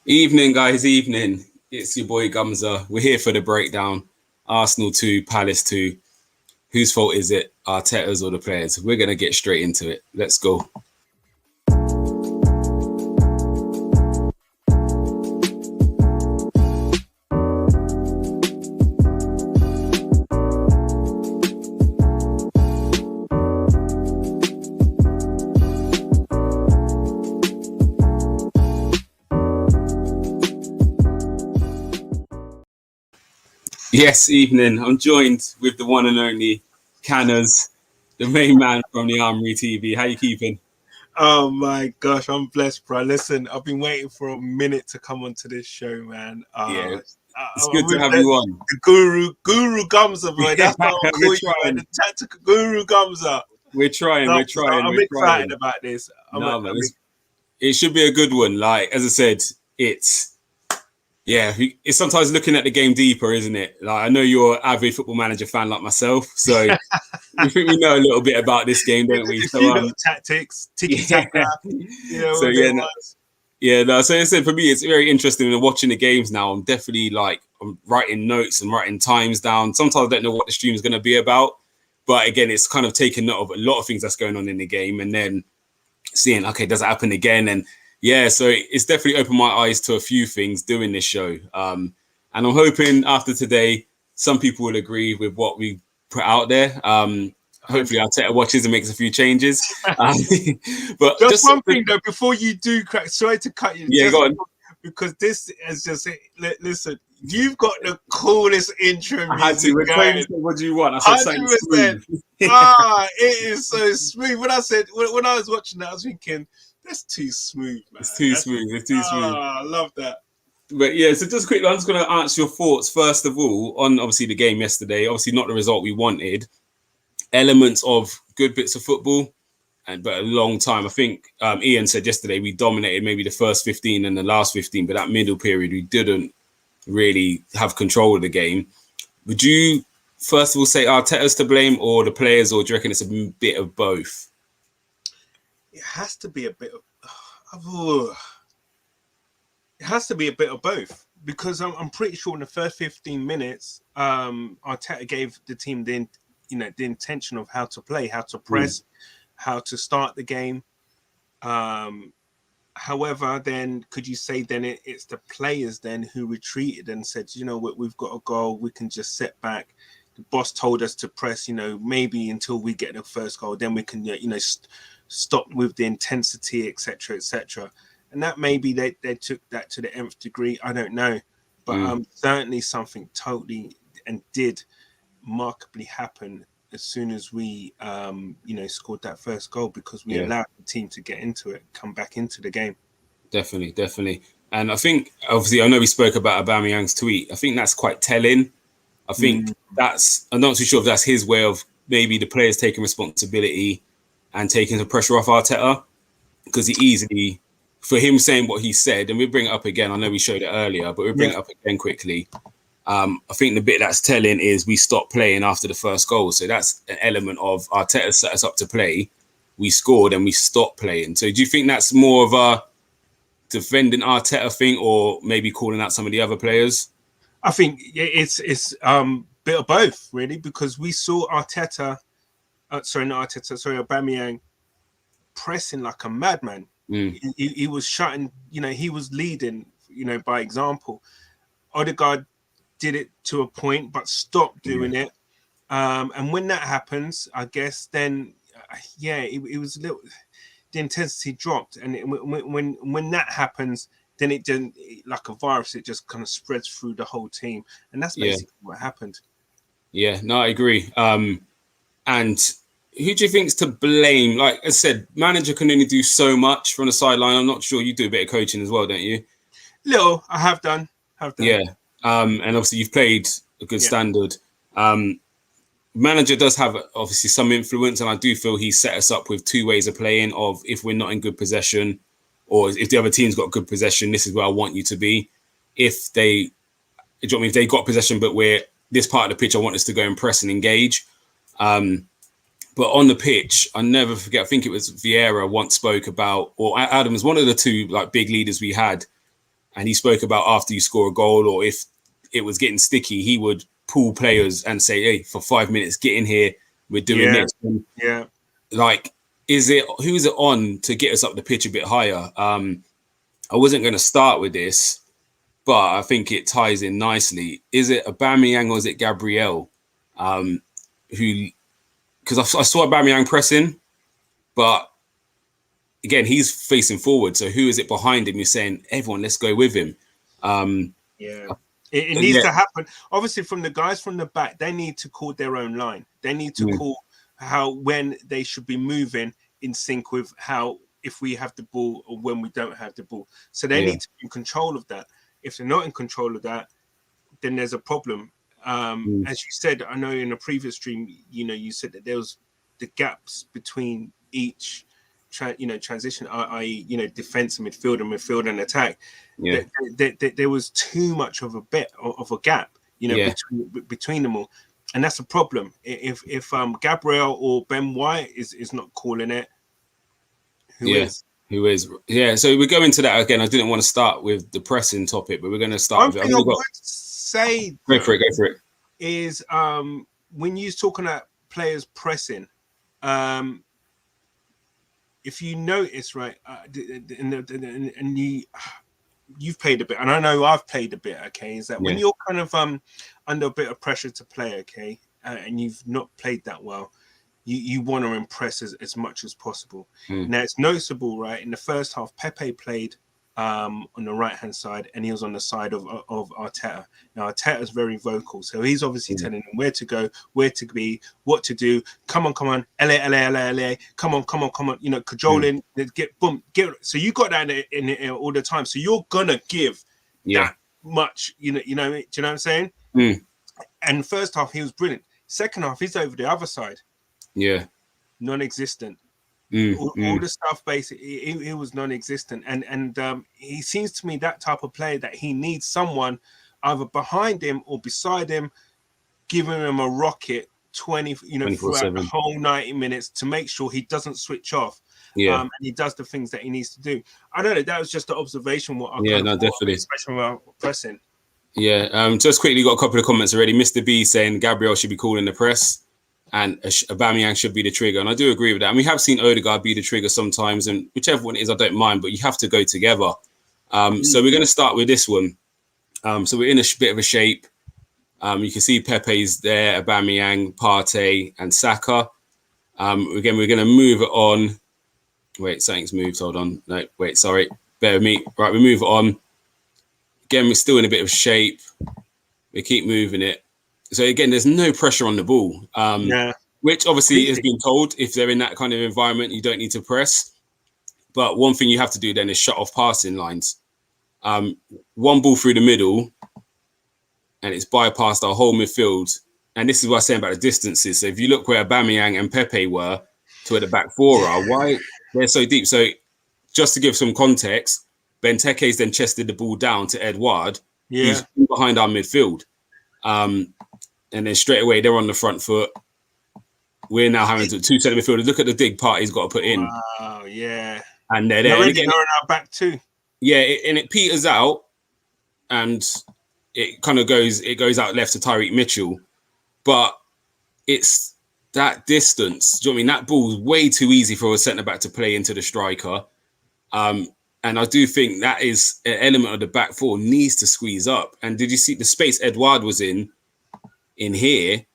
Evening, guys, evening. It's your boy Gumsa. We're here for the breakdown. Arsenal 2, Palace 2. Whose fault is it? Arteta's or the players? We're going to get straight into it. Let's go. Yes, evening. I'm joined with the one and only Canners, the main man from the Armoury TV. How you keeping? Oh my gosh, I'm blessed, bro. Listen, I've been waiting for a minute to come onto this show, man. Yeah, it's I'm good to with have you on. the Guru Gumsa, bro. That's what I'll call We're you, man. trying. The tactical Guru Gumsa. We're trying. No, We're trying. I'm We're excited trying. about this. No, man, it should be a good one. Like, as I said, it's sometimes looking at the game deeper, isn't it? Like, I know you're an avid Football Manager fan like myself, so I think we know a little bit about this game, don't we? A So, few little tactics, tiki taka. So So I said for me, it's very interesting when watching the games now. I'm definitely I'm writing notes and writing times down. Sometimes I don't know what the stream is going to be about, but again, it's kind of taking note of a lot of things that's going on in the game, and then seeing, okay, does it happen again? And yeah, so it's definitely opened my eyes to a few things doing this show. And I'm hoping after today, some people will agree with what we put out there. Hopefully Arteta watches and makes a few changes. But just one thing though, before you do crack, sorry to cut you. Yeah, go on. Because this is just, listen, you've got the coolest intro music. What do you want? I said something smooth. It is so smooth. When I was watching that, I was thinking, that's too smooth, man. It's too smooth. I love that. But yeah, so just quickly, I'm just going to answer your thoughts first of all on obviously the game yesterday. Obviously not the result we wanted. Elements of good bits of football, but a long time. I think Ian said yesterday we dominated maybe the first 15 and the last 15, but that middle period we didn't really have control of the game. Would you first of all say Arteta's to blame or the players, or do you reckon it's a bit of both? It has to be a bit of. It has to be a bit of both, because I'm pretty sure in the first 15 minutes, Arteta gave the team the intention of how to play, how to press, how to start the game. However, then could you say then it's the players then who retreated and said, you know what, we've got a goal, we can just sit back. The boss told us to press, maybe until we get the first goal, then we can, stop with the intensity, etc., etc. And that maybe they took that to the nth degree. I don't know, but certainly something totally and did markedly happen as soon as we scored that first goal, because we allowed the team to get into it, come back into the game. Definitely. And I think, obviously, I know we spoke about Aubameyang's tweet. I think that's quite telling. I think I'm not too sure if that's his way of maybe the players taking responsibility and taking the pressure off Arteta, because he easily, for him saying what he said, and we'll bring it up again. I know we showed it earlier, but we'll bring it up again quickly. I think the bit that's telling is we stopped playing after the first goal. So that's an element of Arteta set us up to play. We scored and we stopped playing. So do you think that's more of a defending Arteta thing, or maybe calling out some of the other players? I think it's bit of both, really, because we saw Aubameyang pressing like a madman. He was shutting, he was leading, by example. Odegaard did it to a point, but stopped doing it. And when that happens, I guess then, it was a little. The intensity dropped, and when that happens, then it didn't, like a virus. It just kind of spreads through the whole team, and that's basically what happened. Yeah, no, I agree. And who do you think's to blame? Like I said, manager can only do so much from the sideline. I'm not sure you do a bit of coaching as well, don't you? Little, I have done. Yeah. And obviously you've played a good standard. Manager does have obviously some influence, and I do feel he set us up with two ways of playing. Of if we're not in good possession, or if the other team's got good possession, this is where I want you to be. If they got possession, but we're this part of the pitch, I want us to go and press and engage. But on the pitch, I never forget, I think it was Vieira once spoke about, or Adams, one of the two like big leaders we had, and he spoke about after you score a goal or if it was getting sticky, he would pull players and say, "Hey, for 5 minutes, get in here. We're doing this." And like, who's it on to get us up the pitch a bit higher? I wasn't going to start with this, but I think it ties in nicely. Is it Aubameyang or is it Gabriel? Who? Because I saw Aubameyang pressing, but again, he's facing forward. So who is it behind him? You're saying, everyone, let's go with him. It needs to happen. Obviously, from the guys from the back, they need to call their own line. They need to call when they should be moving in sync with how, if we have the ball or when we don't have the ball. So they need to be in control of that. If they're not in control of that, then there's a problem. As you said, I know in a previous stream, you said that there was the gaps between each transition, i.e., defense and midfield and attack. There was too much of a gap, between them all, and that's a problem. If Gabriel or Ben White is not calling it, who is? Who is? Yeah. So we go into that again. I didn't want to start with the pressing topic, but we're going to start with it. Go for it. Is when you're talking about players pressing, if you notice, right, and you've played a bit, and I know I've played a bit, okay, is that when you're kind of under a bit of pressure to play, okay, and you've not played that well, you want to impress as much as possible. Now, it's noticeable, right, in the first half, Pepe played on the right-hand side, and he was on the side of Arteta. Now, Arteta's very vocal, so he's obviously telling him where to go, where to be, what to do. Come on, LA. Come on, cajoling, get. So you got that in all the time. So you're gonna give that much, do you know what I'm saying? And first half, he was brilliant. Second half, he's over the other side. Non-existent. All the stuff, basically, it was non-existent, and he seems to me that type of player that he needs someone either behind him or beside him, giving him a rocket 20, throughout the whole 90 minutes to make sure he doesn't switch off. And he does the things that he needs to do. I don't know. That was just an observation. Definitely, especially about pressing. Just quickly, got a couple of comments already. Mr. B saying Gabriel should be calling the press, and Aubameyang should be the trigger. And I do agree with that. And we have seen Odegaard be the trigger sometimes, and whichever one it is, I don't mind, but you have to go together. So we're going to start with this one. So we're in a bit of a shape. You can see Pepe's there, Aubameyang, Partey, and Saka. Again, we're going to move it on. Wait, something's moved. Hold on. No, wait, sorry. Bear with me. Right, we move it on. Again, we're still in a bit of shape. We keep moving it. So again, there's no pressure on the ball, which obviously is being told. If they're in that kind of environment, you don't need to press. But one thing you have to do then is shut off passing lines. One ball through the middle, and it's bypassed our whole midfield. And this is what I'm saying about the distances. So if you look where Aubameyang and Pepe were to where the back four are, why they're so deep. So just to give some context, Benteke's then chested the ball down to Edouard, who's behind our midfield. And then straight away, they're on the front foot. We're now having to two centre midfielders. Look at the dig part he's got to put in. Wow, yeah. And they're there. They're on our back too. Yeah, and it peters out, and it kind of goes out left to Tyreek Mitchell. But it's that distance. Do you know what I mean? That ball's way too easy for a centre-back to play into the striker. And I do think that is an element of the back four needs to squeeze up. And did you see the space Edouard was in here?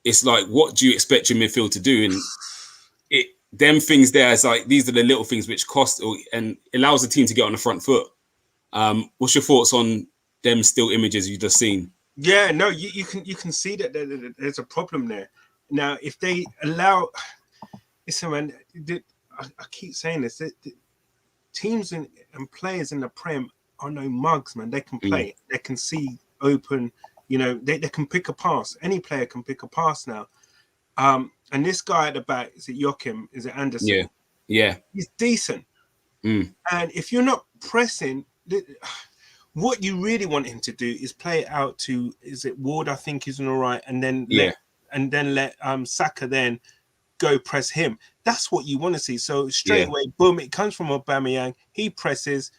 It's like, what do you expect your midfield to do? And them things there, it's like, these are the little things which cost and allows the team to get on the front foot. What's your thoughts on them still images you've just seen? Yeah, no, you can see that there's a problem there. Now, if they allow, listen, man, I keep saying this, teams and players in the Prem are no mugs, man. They can play, they can see open, they can pick a pass. Any player can pick a pass now. And this guy at the back, is it Joachim? Is it Anderson? Yeah. He's decent. And if you're not pressing, what you really want him to do is play it out to, is it Ward? I think is all right, and then let Saka then go press him. That's what you want to see. So straight away, boom, it comes from Aubameyang. He presses.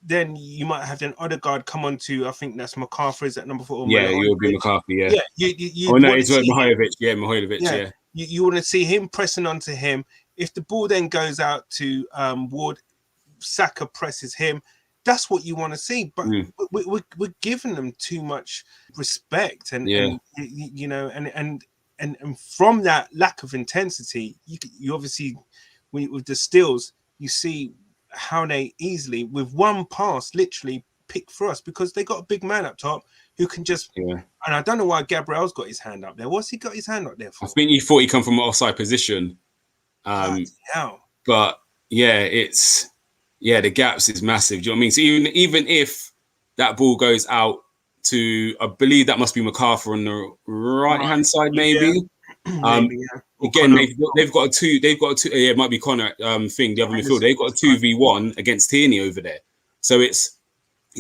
then you might have an Odegaard come on to, I think that's McArthur is at number 4. Or yeah, you'll be McCarthy. Yeah. Yeah. Oh no, it's Mihajlovic. Yeah, Mihajlovic. Yeah. You want to see him pressing onto him. If the ball then goes out to Ward, Saka presses him. That's what you want to see. But we're giving them too much respect, and you know, and from that lack of intensity, you obviously, with the stills, you see how they easily, with one pass, literally pick for us, because they got a big man up top who can just. And I don't know why Gabriel's got his hand up there. What's he got his hand up there for? I think he thought he come from an offside position. But yeah, it's the gaps is massive. Do you know what I mean? So even if that ball goes out to, I believe that must be McArthur on the right hand side, maybe. Again, they've got a two. Yeah, it might be Connor. The other midfielder. They've got a 2v1 against Tierney over there. So it's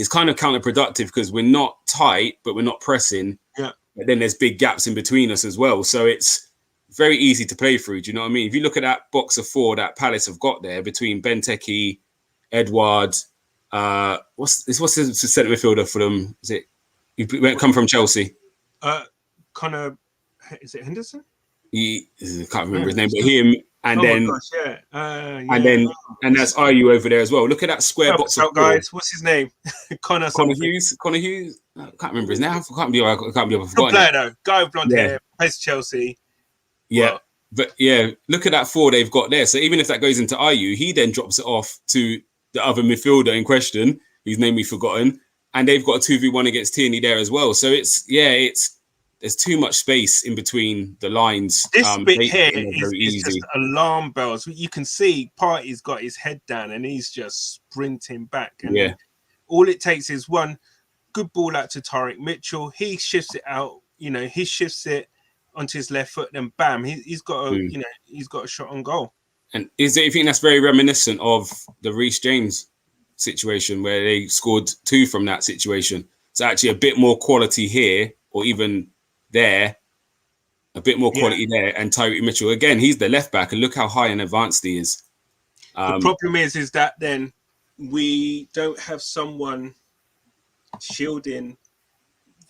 kind of counterproductive because we're not tight, but we're not pressing. Yeah. But then there's big gaps in between us as well. So it's very easy to play through. Do you know what I mean? If you look at that box of 4 that Palace have got there between Benteke, Edouard, what's the centre midfielder for them? Is it? He come from Chelsea. Connor, is it Henderson? I can't remember his name, but him, and and that's Ayew over there as well. Look at that square box of guys. What's his name? Connor Hughes. I can't remember his name. I can't be able to forget. Player though, guy with blonde hair, plays Chelsea. Yeah, well, but look at that 4 they've got there. So even if that goes into Ayew, he then drops it off to the other midfielder in question, whose name we've forgotten, and they've got a 2v1 against Tierney there as well. So it's there's too much space in between the lines. This bit here is just alarm bells. You can see Partey's got his head down and he's just sprinting back. And all it takes is one good ball out to Tyrick Mitchell. He shifts it out. He shifts it onto his left foot, and bam, he's got he's got a shot on goal. And you think that's very reminiscent of the Reece James situation where they scored 2 from that situation? It's actually a bit more quality here, or even there, a bit more quality there. And Tyrick Mitchell, again, he's the left back, and look how high and advanced he is. The problem is that then we don't have someone shielding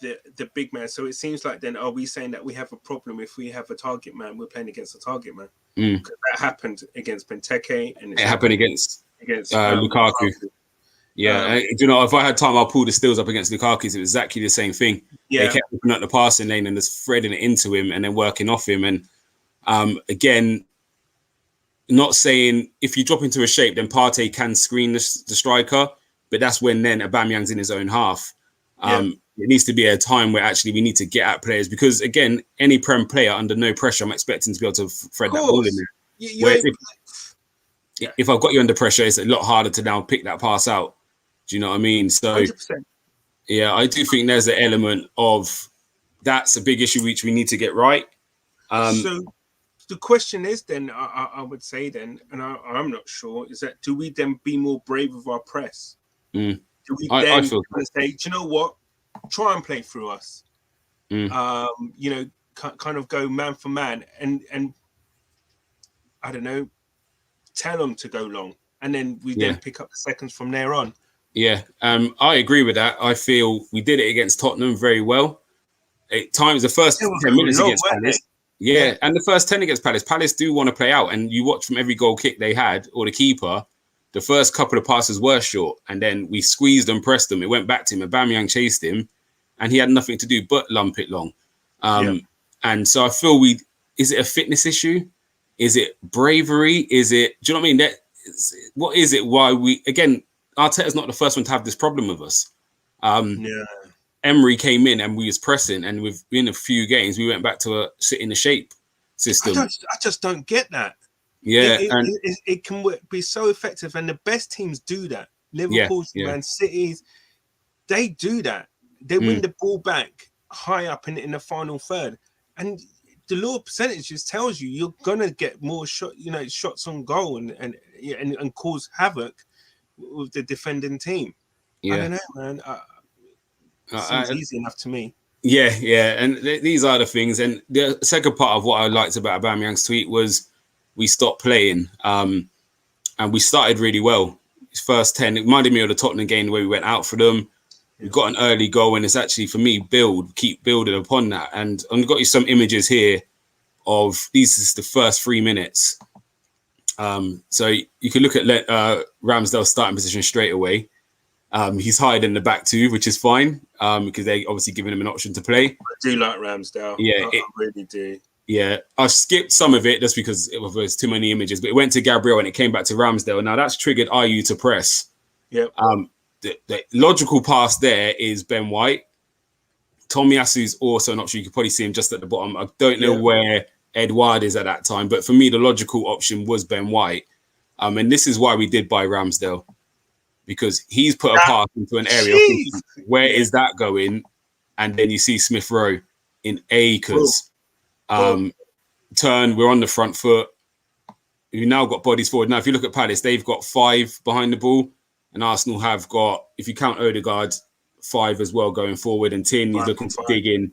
the big man. So it seems like then, are we saying that we have a problem if we have a target man? We're playing against a target man. Because that happened against Benteke, and it happened against Lukaku. Yeah, if I had time, I'll pull the stills up against Lukaku. It was exactly the same thing. They kept opening up the passing lane and just threading it into him and then working off him. And again, not saying if you drop into a shape, then Partey can screen the striker, but that's when then Aubameyang's in his own half. It needs to be a time where actually we need to get at players, because again, any Prem player under no pressure, I'm expecting to be able to thread that ball in there. If I've got you under pressure, it's a lot harder to now pick that pass out. Do you know what I mean? So, 100%. Yeah, I do think there's an element of that's a big issue which we need to get right. So the question is then, I would say then, and I'm not sure, is that do we then be more brave with our press? Do we then say, do you know what? Try and play through us. Kind of go man for man, and I don't know, tell them to go long, and then we then pick up the seconds from there on. Yeah, I agree with that. I feel we did it against Tottenham very well. At times, the first 10 minutes against Palace. And the first 10 against Palace. Palace do want to play out, and you watch from every goal kick they had, or the keeper, the first couple of passes were short, and then we squeezed and pressed them. It went back to him. Aubameyang chased him, and he had nothing to do but lump it long. And so I feel is it a fitness issue? Is it bravery? Do you know what I mean? What is it? Why again, Arteta's not the first one to have this problem with us. Emery came in and we was pressing, and within a few games, we went back to a sit in the shape system. I just don't get that. Yeah, it can be so effective, and the best teams do that. Liverpool, Man City's, they do that. They win the ball back high up in the final third, and the law of percentages tells you you're gonna get more shots on goal and cause havoc with the defending team. I don't know, man. Seems easy enough to me. Yeah, and these are the things. And the second part of what I liked about Aubameyang's tweet was we stopped playing, and we started really well. first 10. It reminded me of the Tottenham game where we went out for them. We got an early goal, and it's actually, for me, keep building upon that. And I've got you some images here of these is the first 3 minutes. So you can look at Ramsdale's starting position straight away. He's hiding in the back too, which is fine because they obviously giving him an option to play. I do like Ramsdale. Yeah, I really do. Yeah, I skipped some of it just because it was too many images, but it went to Gabriel and it came back to Ramsdale. Now that's triggered IU to press. Yep. The logical pass there is Ben White. Tomiyasu's also an option. You can probably see him just at the bottom. I don't know where Edouard is at that time, but for me, the logical option was Ben White. And this is why we did buy Ramsdale, because he's put a pass into an area. Where is that going? And then you see Smith Rowe in acres. Turn, we're on the front foot. We've now got bodies forward. Now, if you look at Palace, they've got 5 behind the ball, and Arsenal have got, if you count Odegaard, 5 as well going forward, and Tin is looking to dig in.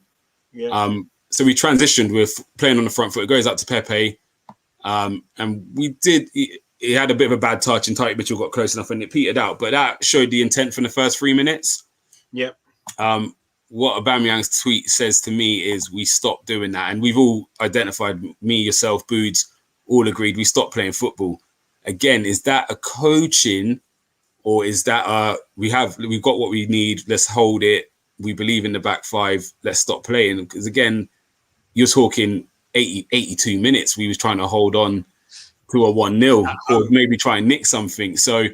Yeah. So we transitioned with playing on the front foot. It goes out to Pepe, and we did. He had a bit of a bad touch, and Tyke Mitchell got close enough, and it petered out. But that showed the intent from the first 3 minutes. Yep. What Aubameyang's tweet says to me is we stopped doing that, and we've all identified, me, yourself, Boods, all agreed we stopped playing football. Again, is that a coaching, or is that we've got what we need, let's hold it, we believe in the back 5, let's stop playing? Because again, you're talking 82 minutes we was trying to hold on to a 1-0 or maybe try and nick something. So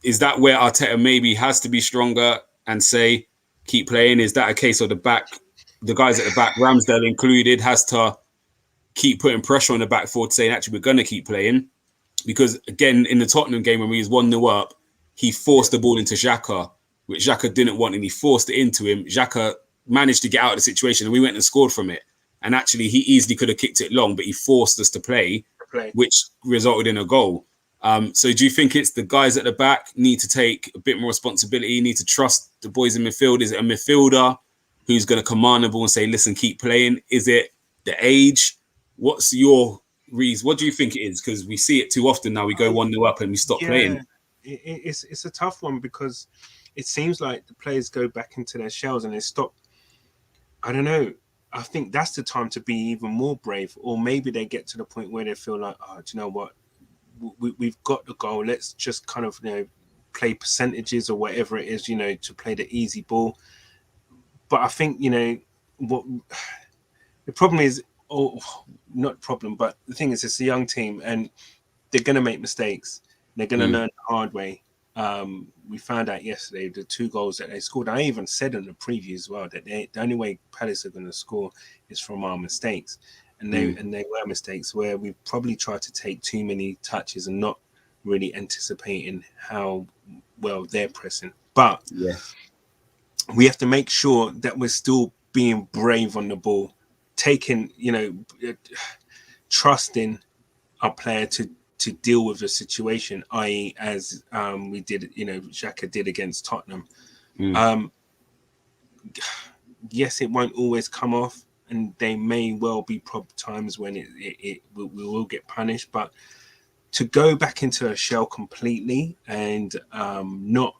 is that where Arteta maybe has to be stronger and say keep playing? Is that a case of the guys at the back, Ramsdale included, has to keep putting pressure on the back 4 saying actually we're going to keep playing? Because again, in the Tottenham game when we was 1-0 up, he forced the ball into Xhaka, which Xhaka didn't want, and he forced it into him. Xhaka managed to get out of the situation, and we went and scored from it. And actually, he easily could have kicked it long, but he forced us to play, which resulted in a goal. So do you think it's the guys at the back need to take a bit more responsibility, need to trust the boys in midfield? Is it a midfielder who's going to command the ball and say, listen, keep playing? Is it the age? What's your reason? What do you think it is? Because we see it too often now. We go 1-0 up and we stop playing. It's a tough one because it seems like the players go back into their shells and they stop. I don't know. I think that's the time to be even more brave, or maybe they get to the point where they feel like, oh, do you know what? We've got the goal. Let's just kind of, play percentages or whatever it is, to play the easy ball. But I think, what the problem is, or not problem, but the thing is, it's a young team and they're going to make mistakes. They're going to learn the hard way. We found out yesterday the 2 goals that they scored. I even said in the preview as well that the only way Palace are going to score is from our mistakes, and they were mistakes where we probably tried to take too many touches and not really anticipating how well they're pressing. But we have to make sure that we're still being brave on the ball, taking, trusting our player to deal with the situation, i.e. as we did, Xhaka did against Tottenham. Yes, it won't always come off, and there may well be times when we will get punished, but to go back into a shell completely and not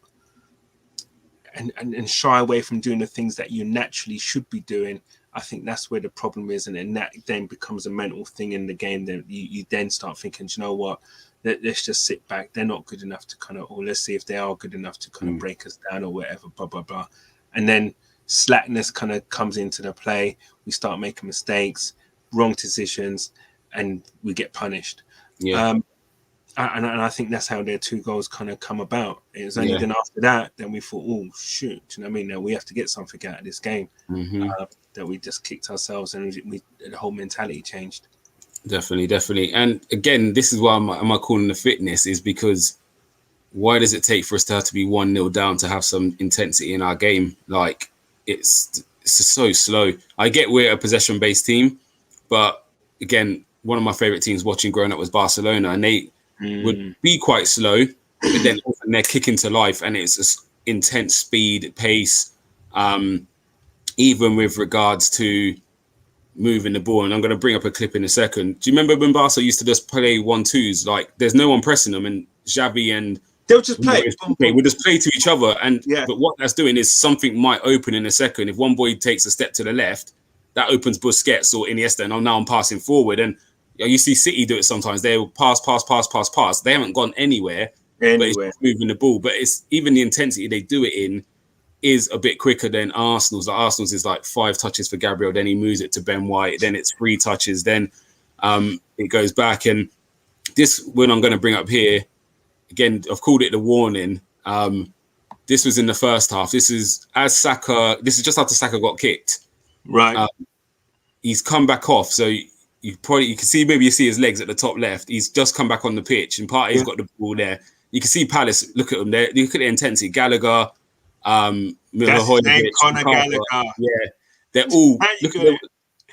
and shy away from doing the things that you naturally should be doing, I think that's where the problem is, and then that then becomes a mental thing in the game. That you then start thinking, you know what, let's just sit back. They're not good enough to or let's see if they are good enough to kind of break us down or whatever, blah, blah, blah. And then slackness kind of comes into the play. We start making mistakes, wrong decisions, and we get punished. And I think that's how their 2 goals kind of come about. It was only then after that, then we thought, oh, shoot, do you know what I mean? Now we have to get something out of this game. That we just kicked ourselves, and the whole mentality changed. Definitely. And again, this is why am I calling the fitness, is because why does it take for us to have to be 1-0 down to have some intensity in our game? Like, it's so slow. I get we're a possession-based team, but again, one of my favorite teams watching growing up was Barcelona, and they would be quite slow, but then often they're kicking to life, and it's just intense speed, pace, even with regards to moving the ball. And I'm going to bring up a clip in a second. Do you remember when Barca used to just play 1-2s? Like, there's no one pressing them, and Xavi and They'll just play. Boom, boom. We'll just play to each other. And Yeah. but what that's doing is something might open in a second. If one boy takes a step to the left, that opens Busquets or Iniesta, and now I'm passing forward. And you see City do it sometimes. They'll pass. They haven't gone anywhere. But it's just moving the ball. But it's even the intensity they do it in is a bit quicker than Arsenal's. Like Arsenal's is like 5 touches for Gabriel, then he moves it to Ben White, then it's 3 touches, then it goes back. And this one I'm going to bring up here, again, I've called it the warning. This was in the first half. This is just after Saka got kicked. Right. He's come back off, so you can see, maybe you see his legs at the top left. He's just come back on the pitch, and Partey's got the ball there. You can see Palace. Look at them there. Look at the intensity. Gallagher, Conor Gallagher. Yeah, they're all.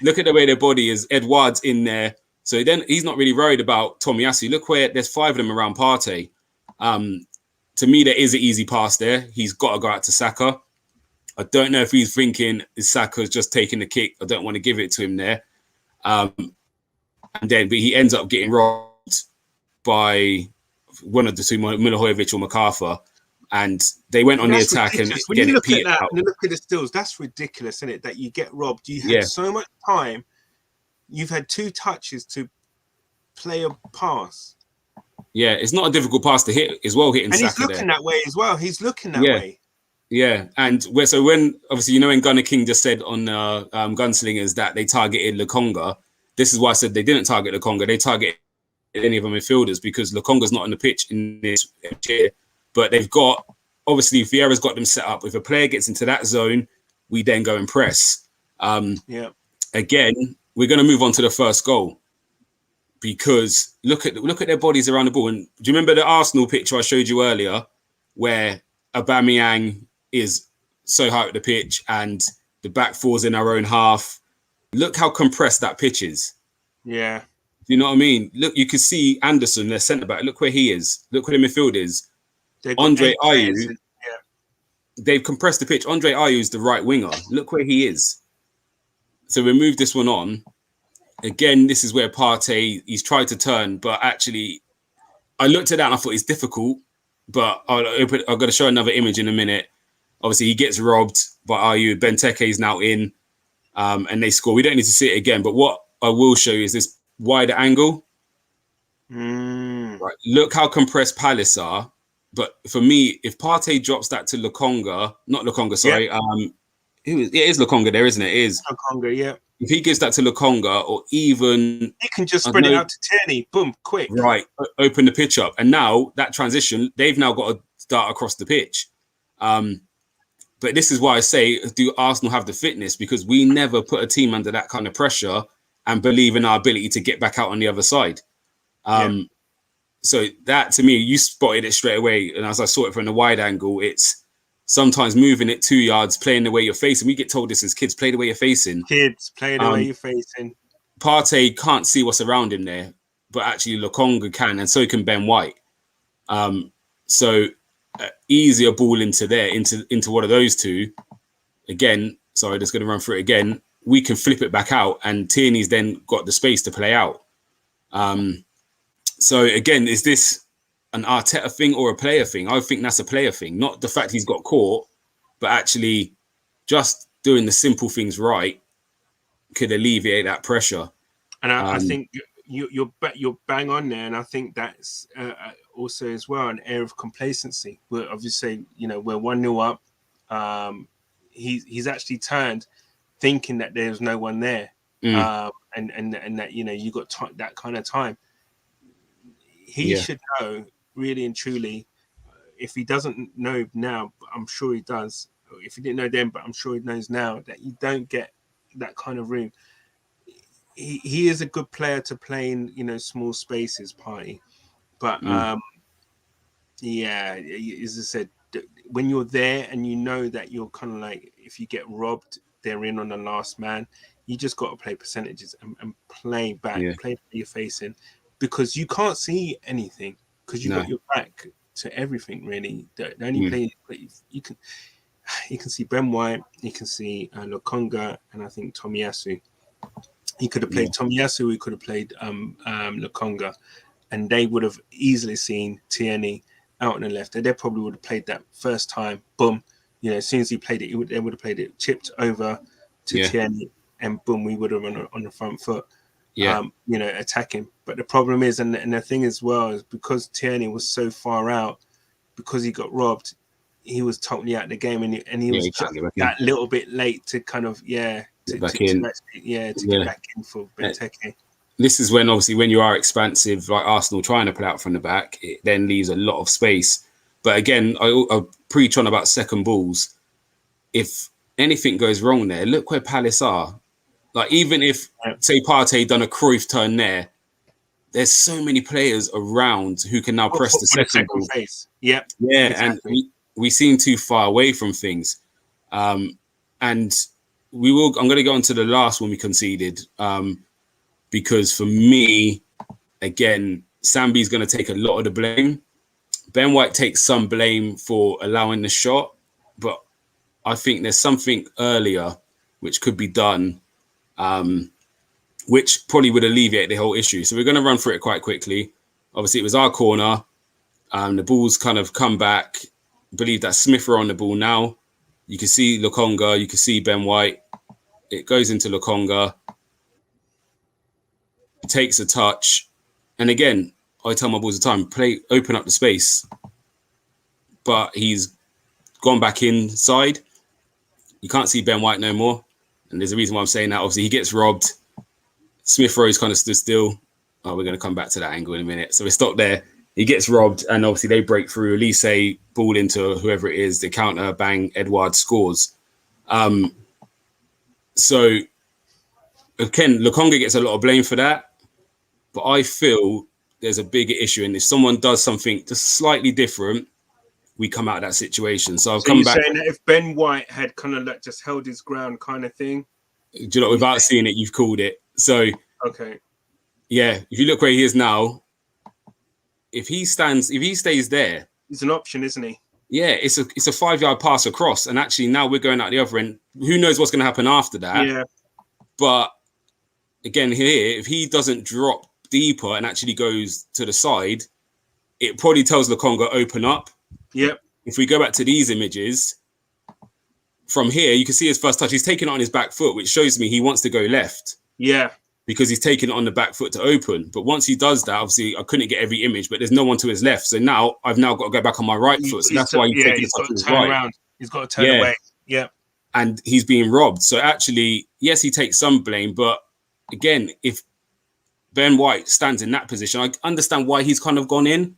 Look at the way their body is. Edouard's in there, so then he's not really worried about Tomiyasu. Look where there's 5 of them around Partey. To me, there is an easy pass there. He's got to go out to Saka. I don't know if he's thinking is Saka's just taking the kick. I don't want to give it to him there. But he ends up getting robbed by one of the two, Milivojevic or MacArthur, and they went on the attack. Ridiculous. And when you look at that, and look at the stills, that's ridiculous, isn't it? That you get robbed. You had so much time. You've had 2 touches to play a pass. Yeah, it's not a difficult pass to hit as well. Hitting and Saka he's looking that way as well. He's looking that way. Yeah, and when obviously when Gunnar King just said on Gunslingers that they targeted Lokonga, this is why I said they didn't target Lokonga. They targeted any of the midfielders because Lokonga's not on the pitch in this year. But they've got, obviously, Vieira's got them set up. If a player gets into that zone, we then go and press. Again, we're going to move on to the first goal because look at their bodies around the ball. And do you remember the Arsenal picture I showed you earlier where Aubameyang is so high at the pitch and the back four's in our own half? Look how compressed that pitch is. Yeah. Do you know what I mean? Look, you can see Anderson, their centre-back. Look where he is. Look where the midfield is. Andre Ayew, they've compressed the pitch. Andre Ayew is the right winger. Look where he is. So we move this one on. Again, this is where Partey, he's tried to turn, but actually, I looked at that and I thought it's difficult, but I'm going to show another image in a minute. Obviously, he gets robbed by Ayew. Benteke is now in, and they score. We don't need to see it again, but what I will show you is this wider angle. Right. Look how compressed Palace are. But for me, if Partey drops that to Lokonga, not Lokonga, sorry. It is Lokonga there, isn't it? It is Lokonga, yeah. If he gives that to Lokonga, or even... He can just spread it out to Tierney. Boom, quick. Right, open the pitch up. And now, that transition, they've now got to start across the pitch. But this is why I say, do Arsenal have the fitness? Because we never put a team under that kind of pressure and believe in our ability to get back out on the other side. So that, to me, you spotted it straight away. And as I saw it from the wide angle, it's sometimes moving it 2 yards, playing the way you're facing. We get told this as kids, play the way you're facing. Kids, play the way you're facing. Partey can't see what's around him there, but actually Lokonga can, and so can Ben White. Easier ball into there, into one of those two. Again, sorry, just going to run through it again. We can flip it back out, and Tierney's then got the space to play out. So again, is this an Arteta thing or a player thing? I think that's a player thing, not the fact he's got caught, but actually just doing the simple things right could alleviate that pressure. And I think you're bang on there, and I think that's also as well an air of complacency. We're obviously, we're 1-0 up. He's actually turned, thinking that there's no one there, and that you got that kind of time. He should know, really and truly. If he doesn't know now, but I'm sure he does. If he didn't know then, but I'm sure he knows now, that you don't get that kind of room. He is a good player to play in small spaces, Partey. But as I said, when you're there and you know that you're kind of like, if you get robbed, they're in on the last man. You just got to play percentages and play back, play where you're facing, because you can't see anything because you've got your back to everything. Really, the only play you can see Ben White, you can see Lokonga, and I think Tomiyasu. He could have played Tomiyasu. He could have played Lokonga, and they would have easily seen Tierney out on the left, they probably would have played that first time. Boom, you know, as soon as he played it, they would have played it chipped over to Tierney, and boom, we would have on the front foot. You know, attacking. But the problem is, and the thing as well, is because Tierney was so far out, because he got robbed, he was totally out of the game, and he was just that little bit late to kind of get back in for Benteke. This is when, obviously, when you are expansive, like Arsenal trying to play out from the back, it then leaves a lot of space. But again, I preach on about second balls. If anything goes wrong there, look where Palace are. Like, even if, say, Partey done a Cruyff turn there, there's so many players around who can now press the second ball. Phase. Yeah, exactly. And we seem too far away from things. And I'm going to go on to the last one we conceded, because for me, again, Sambi's going to take a lot of the blame. Ben White takes some blame for allowing the shot, but I think there's something earlier which could be done, which probably would alleviate the whole issue. So we're going to run through it quite quickly. Obviously, it was our corner. The ball's kind of come back. I believe that Smith are on the ball now. You can see Lokonga. You can see Ben White. It goes into Lokonga. Takes a touch. And again, I tell my boys all the time, open up the space. But he's gone back inside. You can't see Ben White no more. And there's a reason why I'm saying that. Obviously, he gets robbed. Smith Rowe's kind of stood still. Oh, we're going to come back to that angle in a minute. So we stop there. He gets robbed, and obviously they break through. Elise ball into whoever it is. The counter, bang, Edouard scores. So, again, Lokonga gets a lot of blame for that. But I feel there's a bigger issue. And if someone does something just slightly different, we come out of that situation. So I'll come back. Saying that if Ben White had kind of like just held his ground kind of thing. Do you know, without seeing it, you've called it. So, okay. Yeah, if you look where he is now, if he stays there, he's an option, isn't he? Yeah, it's a 5-yard pass across, and actually now we're going out the other end. Who knows what's going to happen after that? Yeah. But again, here, if he doesn't drop deeper and actually goes to the side, it probably tells Lokonga open up. Yep. If we go back to these images, from here you can see his first touch. He's taking it on his back foot, which shows me he wants to go left. Yeah. Because he's taking it on the back foot to open. But once he does that, obviously I couldn't get every image, but there's no one to his left. So now I've got to go back on my right foot. So that's why he's taking the touch to his right. Around. He's got to turn away. Yeah. And he's being robbed. So actually, yes, he takes some blame. But again, if Ben White stands in that position, I understand why he's kind of gone in.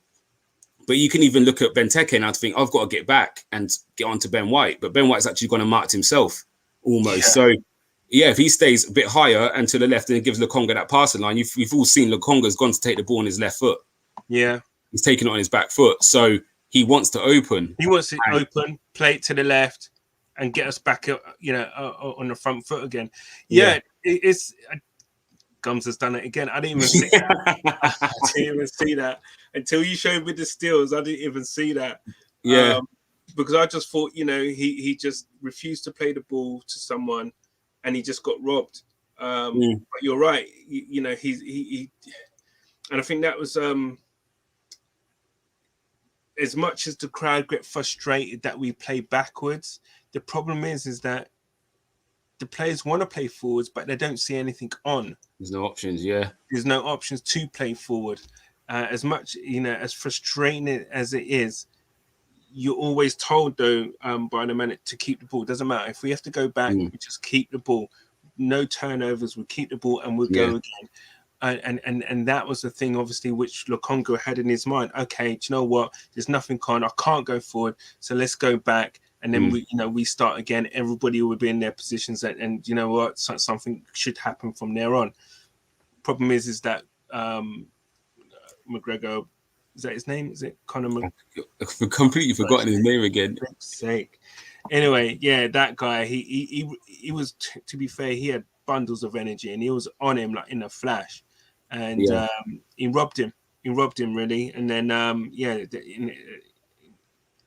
But you can even look at Benteke now to think, I've got to get back and get onto Ben White. But Ben White's actually gone and marked himself almost. Yeah. So, yeah, if he stays a bit higher and to the left and it gives Lokonga that passing line, you've all seen Lokonga's gone to take the ball on his left foot. Yeah. He's taking it on his back foot. So he wants to open. He wants to open, play it to the left and get us back, on the front foot again. Yeah. It's Gumsa's done it again. I didn't even see that. I didn't even see that. Until you showed me the stills, I didn't even see that. Yeah. Because I just thought, he just refused to play the ball to someone and he just got robbed. But you're right. He and I think that was as much as the crowd get frustrated that we play backwards, the problem is that the players want to play forwards, but they don't see anything on. There's no options, yeah. There's no options to play forward. As much, as frustrating as it is, you're always told, though, by the minute to keep the ball. Doesn't matter. If we have to go back, we just keep the ball. No turnovers. We'll keep the ball and we'll go again. And that was the thing, obviously, which Lokonga had in his mind. Okay, do you know what? There's nothing on. I can't go forward. So let's go back. And then we start again. Everybody will be in their positions. And you know what? Something should happen from there on. Problem is that McGregor, is that his name? Is it Conor? I've completely forgotten his name again. For fuck's sake. Anyway, yeah, that guy. He was. To be fair, he had bundles of energy, and he was on him like in a flash, and he robbed him. He robbed him really, and then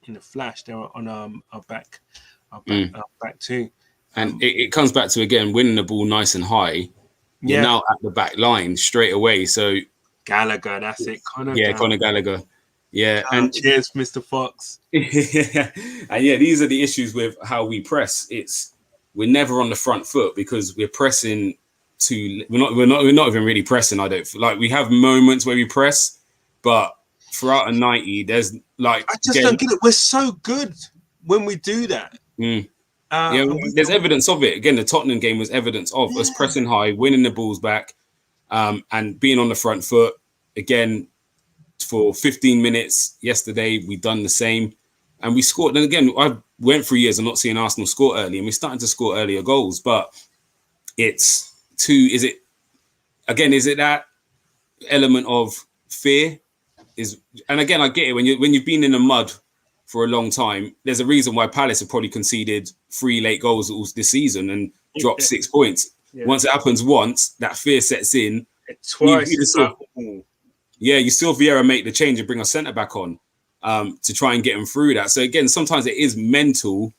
in a flash, they were on our back too. And it comes back to again winning the ball nice and high. You're now at the back line straight away. So. Gallagher, that's it. Conor Gallagher. Yeah, and cheers, Mr. Fox. and yeah, these are the issues with how we press. We're never on the front foot because we're pressing we're not even really pressing. I don't like we have moments where we press, but throughout a 90, there's like I just don't get it. We're so good when we do that. Yeah, there's evidence of it. Again, the Tottenham game was evidence of us pressing high, winning the balls back, and being on the front foot. Again, for 15 minutes yesterday, we done the same, and we scored. And again, I went through years of not seeing Arsenal score early, and we're starting to score earlier goals. But it's is it that element of fear? And again, I get it when you've been in the mud for a long time. There's a reason why Palace have probably conceded 3 late goals this season and dropped 6 points. Yeah. Once it happens once, that fear sets in. Twice. You saw Vieira make the change and bring a centre back on to try and get him through that. So again, sometimes it is mental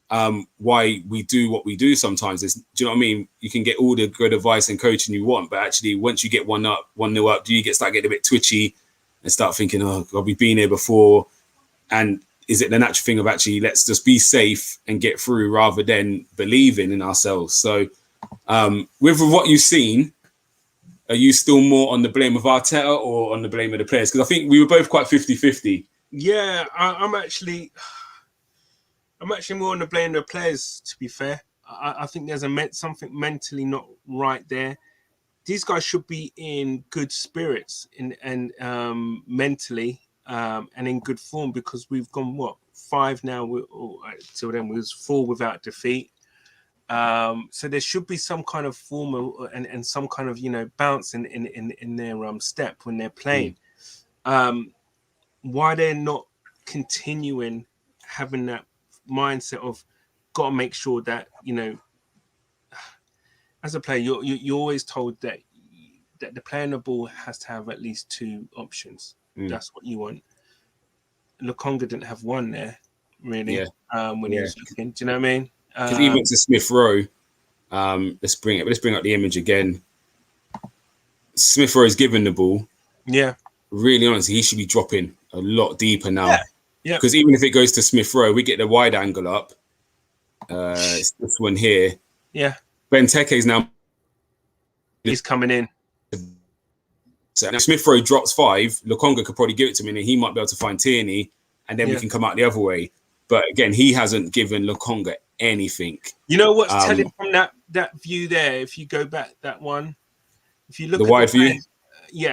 why we do what we do. Sometimes do you know what I mean? You can get all the good advice and coaching you want, but actually once you get 1-0 up, do you start getting a bit twitchy and start thinking, oh God, we've been here before? And is it the natural thing of actually let's just be safe and get through rather than believing in ourselves? So with what you've seen, are you still more on the blame of Arteta or on the blame of the players? Because I think we were both quite 50-50. Yeah, I'm actually more on the blame of the players, to be fair. I think there's something mentally not right there. These guys should be in good spirits and mentally and in good form, because we've gone 5 now. Till then, we was 4 without defeat. So there should be some kind of form and some kind of bounce in their step when they're playing. Why they're not continuing having that mindset of got to make sure that as a player you're always told that the player on the ball has to have at least 2 options. That's what you want. Lokonga didn't have one there really. When he was looking, do you know what I mean? Because even to Smith Rowe, let's bring up the image again. Smith Rowe is given the ball. Yeah. Really honestly, he should be dropping a lot deeper now. Yeah. Because even if it goes to Smith Rowe, we get the wide angle up. It's this one here. Yeah. Benteke is now. He's coming in. So now Smith Rowe drops 5. Lokonga could probably give it to him, and he might be able to find Tierney, and then we can come out the other way. But again, he hasn't given Lokonga anything. You know what's telling from that view there? If you go back that one, if you look the at wide view,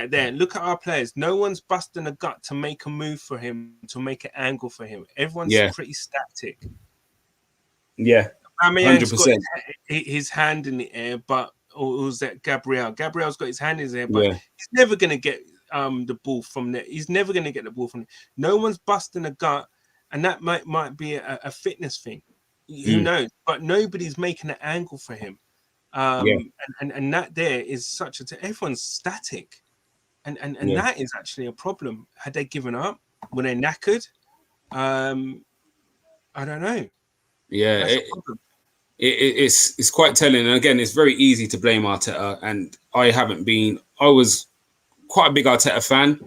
there. Look at our players. No one's busting a gut to make a move for him, to make an angle for him. Everyone's pretty static. Yeah, 100%. His hand in the air, or was that Gabriel? Gabriel's got his hand in his air, but he's never going to get the ball from there. He's never going to get the ball from there. No one's busting a gut, and that might be a fitness thing. Who knows? But nobody's making an angle for him. And that there is such everyone's static. And that is actually a problem. Had they given up? Were they knackered? I don't know. Yeah, it's quite telling. And again, it's very easy to blame Arteta. And I was quite a big Arteta fan.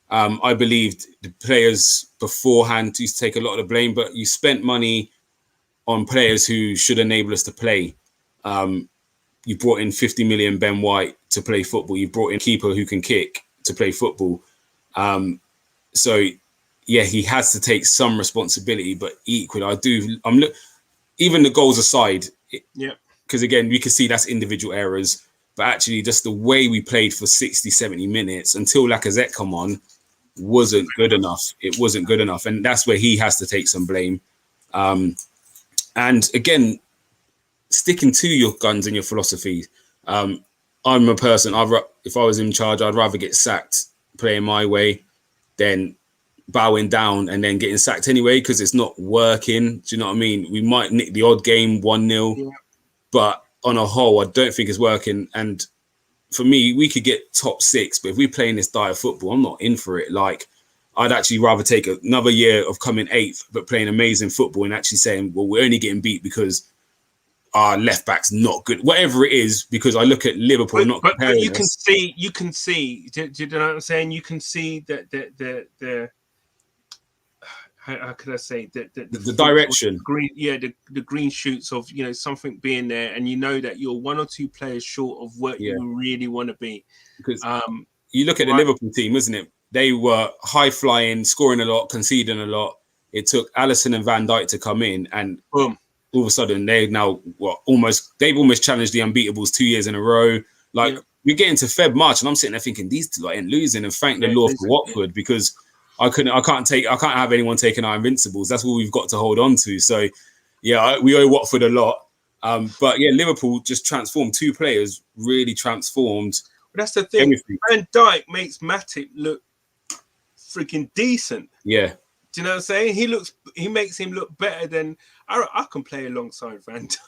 I believed the players beforehand used to take a lot of the blame, but you spent money on players who should enable us to play. You brought in 50 million Ben White to play football. You brought in a keeper who can kick to play football. So he has to take some responsibility, but equally, even the goals aside, because again, we can see that's individual errors, but actually just the way we played for 60, 70 minutes until Lacazette come on wasn't good enough. It wasn't good enough. And that's where he has to take some blame. And again, sticking to your guns and your philosophy. I'm a person, if I was in charge, I'd rather get sacked playing my way than bowing down and then getting sacked anyway, because it's not working. Do you know what I mean? We might nick the odd game 1-0, but on a whole, I don't think it's working. And for me, we could get top 6, but if we play in this dire football, I'm not in for it. Like, I'd actually rather take another year of coming 8th, but playing amazing football and actually saying, well, we're only getting beat because our left back's not good. Whatever it is, because I look at Liverpool but you can see, you can see, do you know what I'm saying? You can see that the how could I say the direction, green, the green shoots of something being there, and that you're one or two players short of what you really want to be. Because you look at the Liverpool team, isn't it? They were high flying, scoring a lot, conceding a lot. It took Alisson and Van Dijk to come in, and boom, all of a sudden they've almost challenged the unbeatables 2 years in a row. Like we get into March, and I'm sitting there thinking these two ain't losing, and thank the Lord for Watford because I can't have anyone taking our invincibles. That's all we've got to hold on to. So we owe Watford a lot. But Liverpool just transformed. Two players really transformed. But that's the thing. Everything. Van Dijk makes Matip look freaking decent. Yeah. Do you know what I'm saying? He makes him look better than I can play alongside Van Dijk.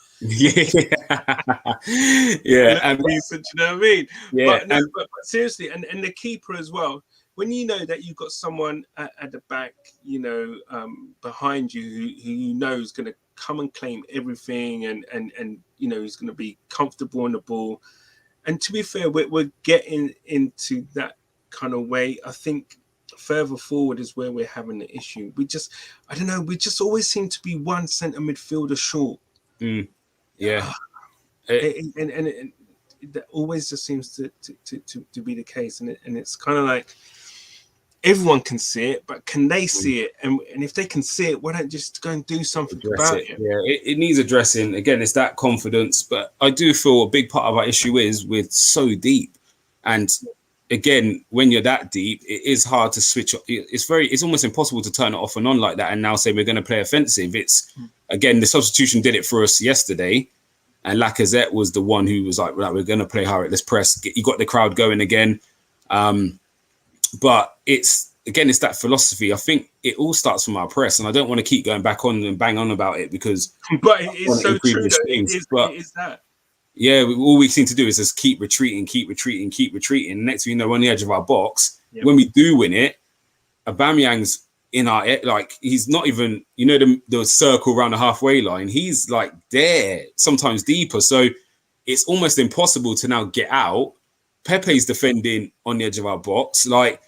Decent, you know what I mean? Yeah. But seriously, and the keeper as well. When you know that you've got someone at the back, behind you who is going to come and claim everything, and he's going to be comfortable on the ball. And to be fair, we're getting into that kind of way. I think further forward is where we're having the issue. We just always seem to be one centre midfielder short. And that always just seems to be the case. And it's kind of like everyone can see it, but can they see it? And if they can see it, why don't just go and do something about it? Yeah, it needs addressing. Again, it's that confidence. But I do feel a big part of our issue is we're so deep. And again, when you're that deep, it is hard to switch. It's almost impossible to turn it off and on like that and now say we're going to play offensive. It's, again, the substitution did it for us yesterday. And Lacazette was the one who was like, we're going to play high, let's press. You got the crowd going again. But it's that philosophy. I think it all starts from our press, and I don't want to keep going back on and bang on about it because. But it's so true. It is that. Yeah, all we seem to do is just keep retreating. Next thing you know, on the edge of our box, when we do win it, Aubameyang's in our he's not even the circle around the halfway line. He's like there, sometimes deeper. So it's almost impossible to now get out. Pepe's defending on the edge of our box. Like,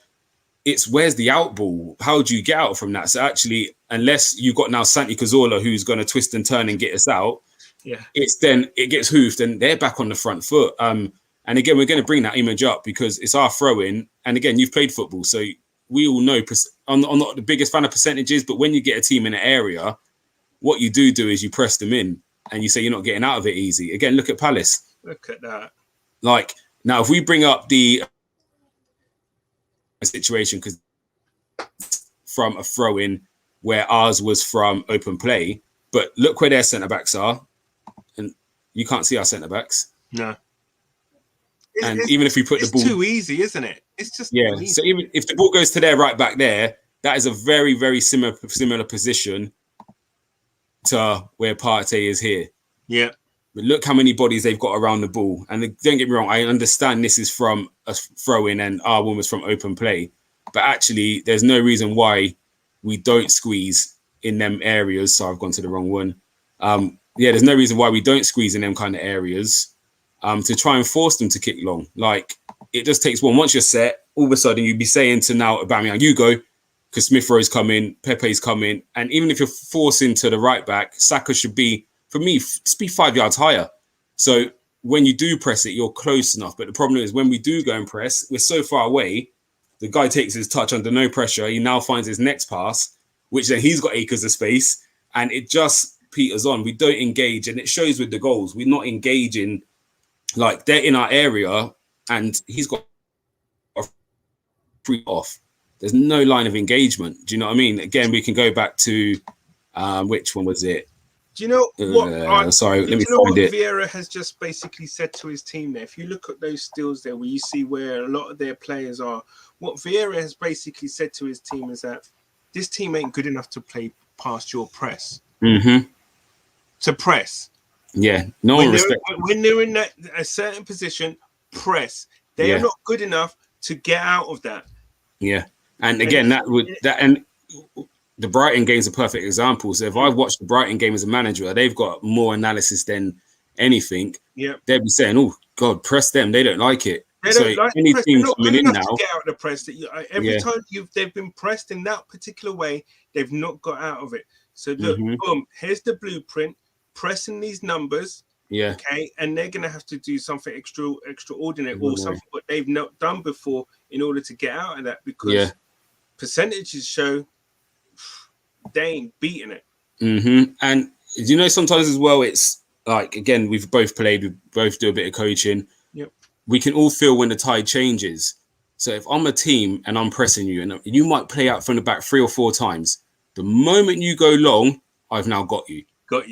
it's where's the out ball? How do you get out from that? So actually, unless you've got now Santi Cazorla who's going to twist and turn and get us out, it gets hoofed and they're back on the front foot. And again, we're going to bring that image up because it's our throw-in. And again, you've played football, so we all know I'm not the biggest fan of percentages, but when you get a team in an area, what you do is you press them in and you say you're not getting out of it easy. Again, look at Palace. Look at that. Like, now, if we bring up the situation, because from a throw-in where ours was from open play, but look where their centre-backs are, and you can't see our centre-backs. No. Even if we put the ball... It's too easy, isn't it? It's just too easy. So even if the ball goes to their right back there, that is a very, very similar position to where Partey is here. Yeah. But look how many bodies they've got around the ball. And don't get me wrong, I understand this is from a throw-in and our one was from open play. But actually, there's no reason why we don't squeeze in them areas. So I've gone to the wrong one. There's no reason why we don't squeeze in them kind of areas to try and force them to kick long. Like, it just takes one. Once you're set, all of a sudden you'd be saying to now Aubameyang, you go, because Smith Rowe's coming, Pepe's coming. And even if you're forcing to the right back, Saka should be, for me, just be 5 yards higher. So when you do press it, you're close enough. But the problem is when we do go and press, we're so far away, the guy takes his touch under no pressure. He now finds his next pass, which then he's got acres of space. And it just peters on. We don't engage. And it shows with the goals. We're not engaging. Like, they're in our area and he's got a free off. There's no line of engagement. Do you know what I mean? Again, we can go back to which one was it? Do you know what? Let me find it. Vieira has just basically said to his team there. If you look at those stills there, where you see where a lot of their players are, what Vieira has basically said to his team is that this team ain't good enough to play past your press. Mm-hmm. To press. Yeah, no one respects. When they're in a certain position, press. They are not good enough to get out of that. Yeah, and again, the Brighton game is a perfect example. So if I've watched the Brighton game as a manager, they've got more analysis than anything. Yeah, they'd be saying, "Oh God, press them. They don't like it." They So don't like any press. They're team not coming good in enough now, to get out of the press. That every time they've been pressed in that particular way, they've not got out of it. So look, boom, here's the blueprint. Pressing these numbers, okay, and they're gonna have to do something extraordinary or something what they've not done before in order to get out of that, because percentages show they ain't beating it. And you know, sometimes as well, it's like, again, we've both played, we both do a bit of coaching. We can all feel when the tide changes. So if I'm a team and I'm pressing you, and you might play out from the back 3 or 4 times, the moment you go long, I've now got you.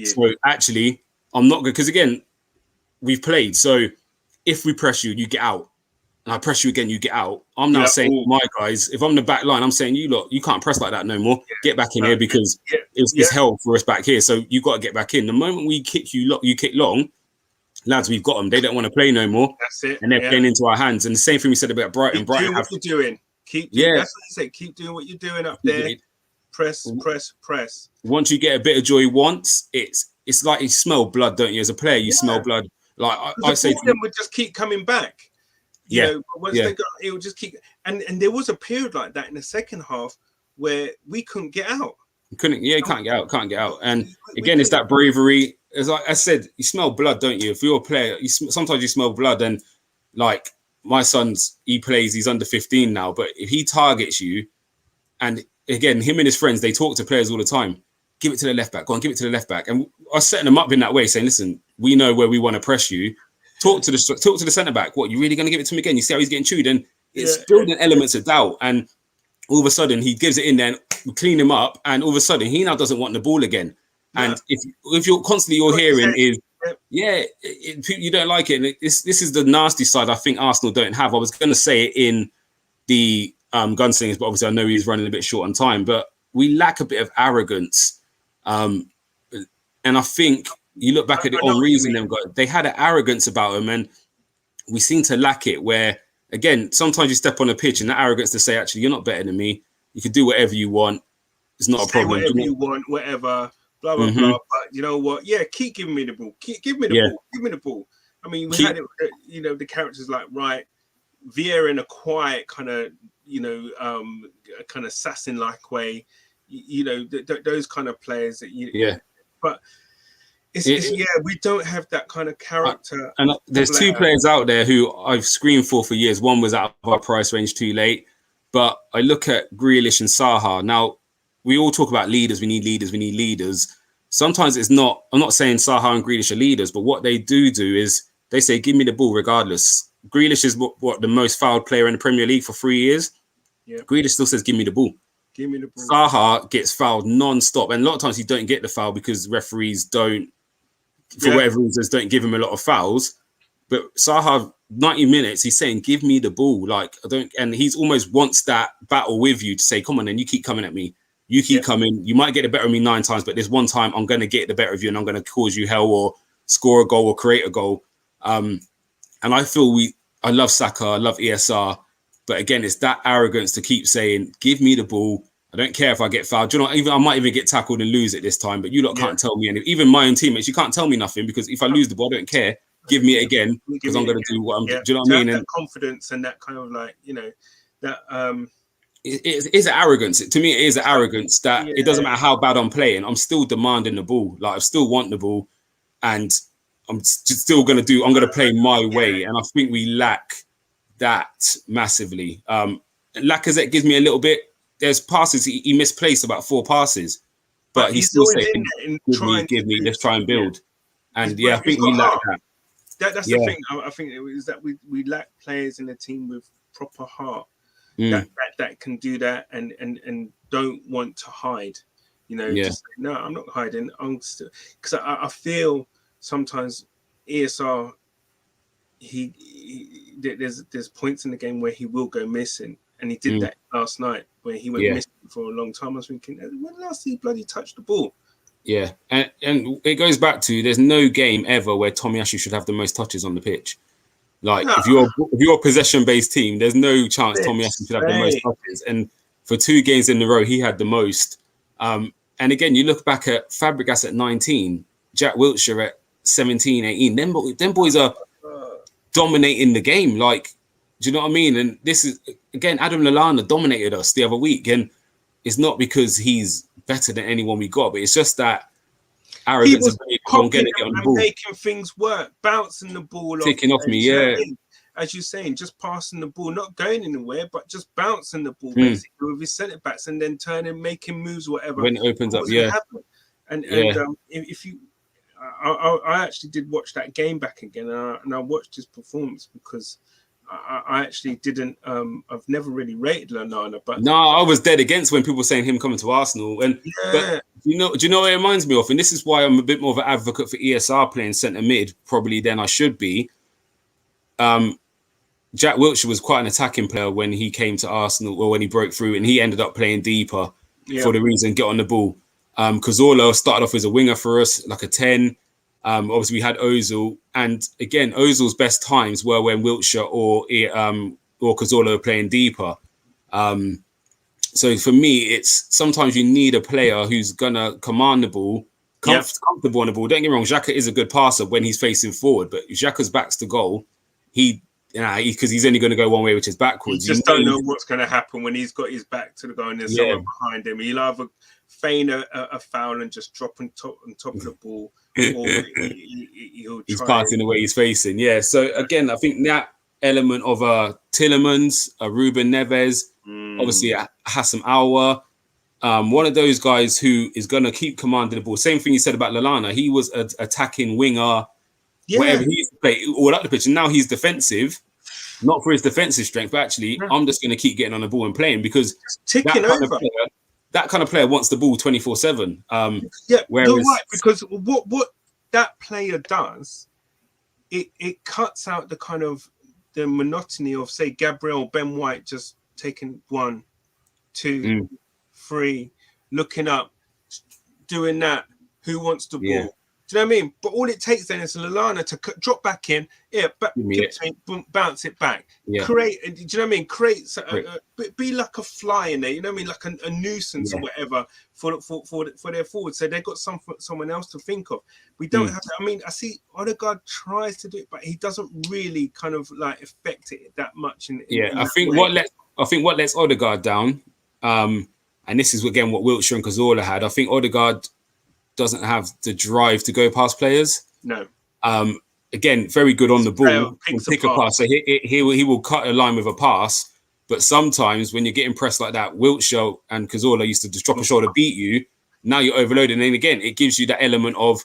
So actually, I'm not good, because again, we've played. So if we press you, you get out. And I press you again, you get out. I'm now saying, my guys, if I'm the back line, I'm saying, you lot, you can't press like that no more. Get back in here, because it's hell for us back here. So you got to get back in. The moment we kick you kick long, lads, we've got them. They don't want to play no more. That's it. And they're playing into our hands. And the same thing we said about Brighton. Keep doing what you're doing. Keep doing, that's what I say. Keep doing what you're doing up there. Press. Once you get a bit of joy once, it's like you smell blood, don't you? As a player, you smell blood. Like I say, them would just keep coming back. You know, once they got, it would just keep. And there was a period like that in the second half where we couldn't get out. Can't get out. And again, it's that bravery. As like I said, you smell blood, don't you? If you're a player, sometimes you smell blood. And like my son's, he's under 15 now, but if he targets you, and again, him and his friends, they talk to players all the time. Give it to the left back. Go on, give it to the left back. And I was setting them up in that way, saying, listen, we know where we want to press you. Talk to the centre back. What, you really going to give it to him again? You see how he's getting chewed? And it's building elements of doubt. And all of a sudden, he gives it in there, and we clean him up. And all of a sudden, he now doesn't want the ball again. And if you're constantly hearing is, you don't like it. And this is the nasty side I think Arsenal don't have. I was going to say it in the gunslingers, but obviously I know he's running a bit short on time. But we lack a bit of arrogance. And I think you look back at the Armoury and they had an arrogance about them, and we seem to lack it. Where again, sometimes you step on a pitch and that arrogance to say, actually, you're not better than me. You can do whatever you want. It's not a problem. Whatever you want, whatever. Blah blah blah. But you know what? Yeah, keep giving me the ball. Give me the ball. Give me the ball. I mean, we had it. You know, the characters like Vieira in a quiet kind of, kind of assassin like way. You know, those kind of players that But we don't have that kind of character. And there's 2 players out there who I've screamed for years. One was out of our price range too late, but I look at Grealish and Zaha. Now, we all talk about leaders. We need leaders. Sometimes it's not. I'm not saying Zaha and Grealish are leaders, but what they do is they say, "Give me the ball, regardless." Grealish is what the most fouled player in the Premier League for 3 years. Yeah. Grealish still says, "Give me the ball." Give me the ball. Zaha gets fouled non-stop, and a lot of times he don't get the foul because referees don't, for whatever reasons, don't give him a lot of fouls. But Zaha, 90 minutes, he's saying, "Give me the ball." Like and he's almost wants that battle with you to say, "Come on, then you keep coming at me. You keep coming. You might get the better of me 9 times, but there's one time I'm going to get the better of you, and I'm going to cause you hell or score a goal or create a goal." And I feel I love Saka, I love ESR, but again, it's that arrogance to keep saying, "Give me the ball. I don't care if I get fouled. Do you know, I might even get tackled and lose it this time, but you lot can't tell me anything." Even my own teammates, you can't tell me nothing, because if I lose the ball, I don't care. Give me it again, because I'm going to do what I'm. Do you know what I mean? That confidence and that kind of that. It is an arrogance. To me, it is an arrogance that it doesn't matter how bad I'm playing, I'm still demanding the ball. Like, I still want the ball, and I'm still going to I'm going to play my way. And I think we lack that massively. Lacazette gives me a little bit. There's passes he misplaced about 4 passes, but he's still saying, "Give me, let's try and build." And I think we lack that. That's the thing. I think it is that we lack players in the team with proper heart. That can do that and don't want to hide, just say, "No, I'm not hiding. I'm still," because I feel sometimes ESR there's points in the game where he will go missing, and he did that last night where he went missing for a long time. I was thinking, when last he bloody touched the ball? Yeah, and it goes back to, there's no game ever where Tomiyasu should have the most touches on the pitch. Like, if you're a possession-based team, there's no chance Tomiyasu should have the most touches. And for 2 games in a row, he had the most. And again, you look back at Fabregas at 19, Jack Wilshere at 17, 18. Them boys are dominating the game. Like, Do you know what I mean? And this is, again, Adam Lallana dominated us the other week. And it's not because he's better than anyone we got, but it's just that arrogance of going to get on the ball. Making things work, bouncing the ball Taking off me, yeah. As you're saying, just passing the ball, not going anywhere, but just bouncing the ball basically with his centre backs and then turning, making moves, whatever. When it opens up, yeah. And if you, I actually did watch that game back again, and I watched his performance because I actually didn't. I've never really rated Lallana, but no, I was dead against when people were saying him coming to Arsenal. And but do you know what it reminds me of? And this is why I'm a bit more of an advocate for ESR playing centre mid probably than I should be. Jack Wilshere was quite an attacking player when he came to Arsenal, or when he broke through, and he ended up playing deeper for the reason get on the ball. Cazorla started off as a winger for us, like a 10. Obviously, we had Ozil, and again, Ozil's best times were when Wilshere or Cazorla were playing deeper. So for me, it's sometimes you need a player who's gonna command the ball, comfortable on the ball. Don't get me wrong, Xhaka is a good passer when he's facing forward, but if Xhaka's back's to goal, because he's only going to go one way, which is backwards. You just don't know what's going to happen when he's got his back to the goal and there's someone behind him. He'll either feign a foul and just drop on top of the ball, or he's passing the way he's facing. Yeah. So again, I think that element of Tielemans, Ruben Neves, obviously Hassam Aouar, one of those guys who is going to keep commanding the ball. Same thing you said about Lallana. He was an attacking winger. Whatever he used to play all up the pitch, and now he's defensive, not for his defensive strength, but actually, I'm just going to keep getting on the ball and playing because that kind of player wants the ball 24/7. Whereas, you're right, because what that player does, it cuts out the kind of the monotony of, say, Gabriel, Ben White just taking 1, 2, 3, looking up, doing that. Who wants the ball? Do you know what I mean? But all it takes then is Lallana to drop back in, bounce it back, create. Do you know what I mean? Create, be like a fly in there. You know what I mean? Like a nuisance or whatever for their forward. So they've got someone else to think of. We don't have to. I mean, I see Odegaard tries to do it, but he doesn't really kind of like affect it that much. I think what lets Odegaard down, and this is again what Wilshere and Cazorla had. I think Odegaard doesn't have the drive to go past players. No. Again, very good on the ball. Pick a pass. So he will cut a line with a pass. But sometimes when you're getting pressed like that, Wilshere and Cazorla used to just drop a shoulder, beat you. Now you're overloaded. And then again, it gives you that element of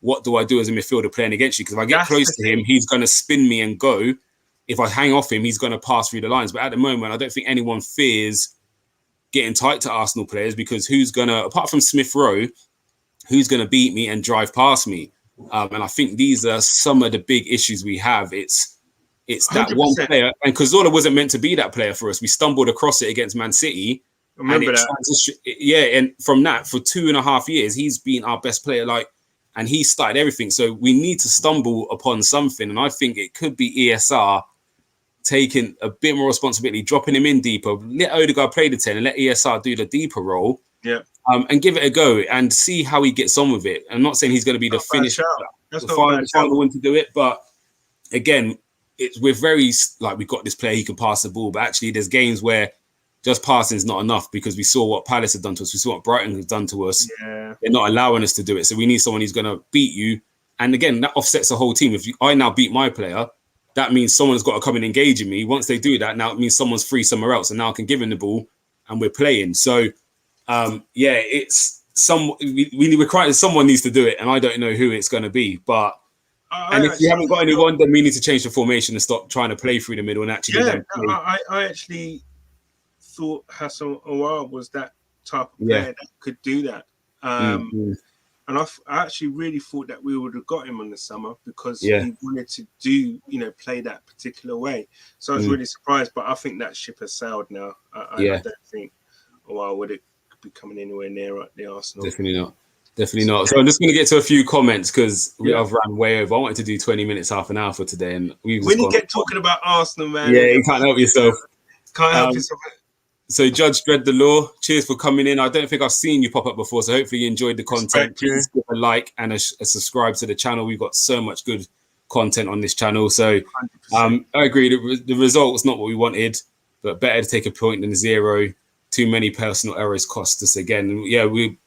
what do I do as a midfielder playing against you? Because if I get close to him, he's going to spin me and go. If I hang off him, he's going to pass through the lines. But at the moment, I don't think anyone fears getting tight to Arsenal players because who's going to, apart from Smith Rowe, who's going to beat me and drive past me? And I think these are some of the big issues we have. It's that 100%. One player, and Cazorla wasn't meant to be that player for us. We stumbled across it against Man City. Remember that? And from that, for 2.5 years, he's been our best player. And he started everything. So we need to stumble upon something. And I think it could be ESR taking a bit more responsibility, dropping him in deeper. Let Odegaard play the 10 and let ESR do the deeper role. Yeah. And give it a go and see how he gets on with it. I'm not saying he's going to be the finished, the final one to do it, but again, we're very we've got this player, he can pass the ball, but actually there's games where just passing is not enough because we saw what Palace had done to us, we saw what Brighton has done to us. Yeah. They're not allowing us to do it, so we need someone who's going to beat you. And again, that offsets the whole team. If I now beat my player, that means someone's got to come and engage in me. Once they do that, now it means someone's free somewhere else, and now I can give him the ball, and we're playing. So. It's we're crying. Someone needs to do it, and I don't know who it's going to be. But if you haven't got anyone, then we need to change the formation and stop trying to play through the middle and actually. I actually thought Hassam Aouar was that type of player that could do that. And I actually really thought that we would have got him in the summer because he wanted to do, play that particular way. So I was really surprised, but I think that ship has sailed now. I don't think Aouar would it be coming anywhere near the Arsenal. Definitely not. So I'm just going to get to a few comments because I've ran way over. I wanted to do 20 minutes, half an hour for today, and when you get talking about Arsenal, man, you can't help yourself. Can't help yourself. So Judge Dread the Law, cheers for coming in. I don't think I've seen you pop up before, so hopefully you enjoyed the content. Please give a like and a subscribe to the channel. We've got so much good content on this channel. So 100%. I agree. The result's not what we wanted, but better to take a point than 0. Too many personal errors cost us again. And yeah,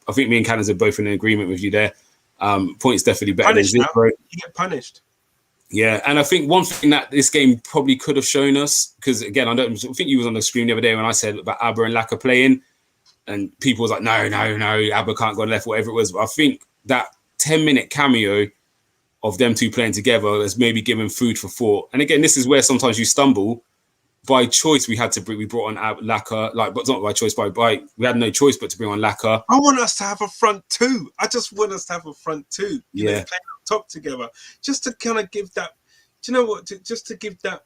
I think me and Cannons are both in agreement with you there. Points definitely better Punished than 0. You get punished. Yeah, and I think one thing that this game probably could have shown us, because again, I think you was on the screen the other day when I said about Abba and Laka playing, and people was like, no, Abba can't go left, whatever it was. But I think that 10-minute cameo of them two playing together has maybe given food for thought. And again, this is where sometimes you stumble. By choice, we brought on Laka, but not by choice, we had no choice but to bring on Laka. I want us to have a front two. I just want us to have a front two. You know, playing up top together, just to kind of give that. Do you know what? Just to give that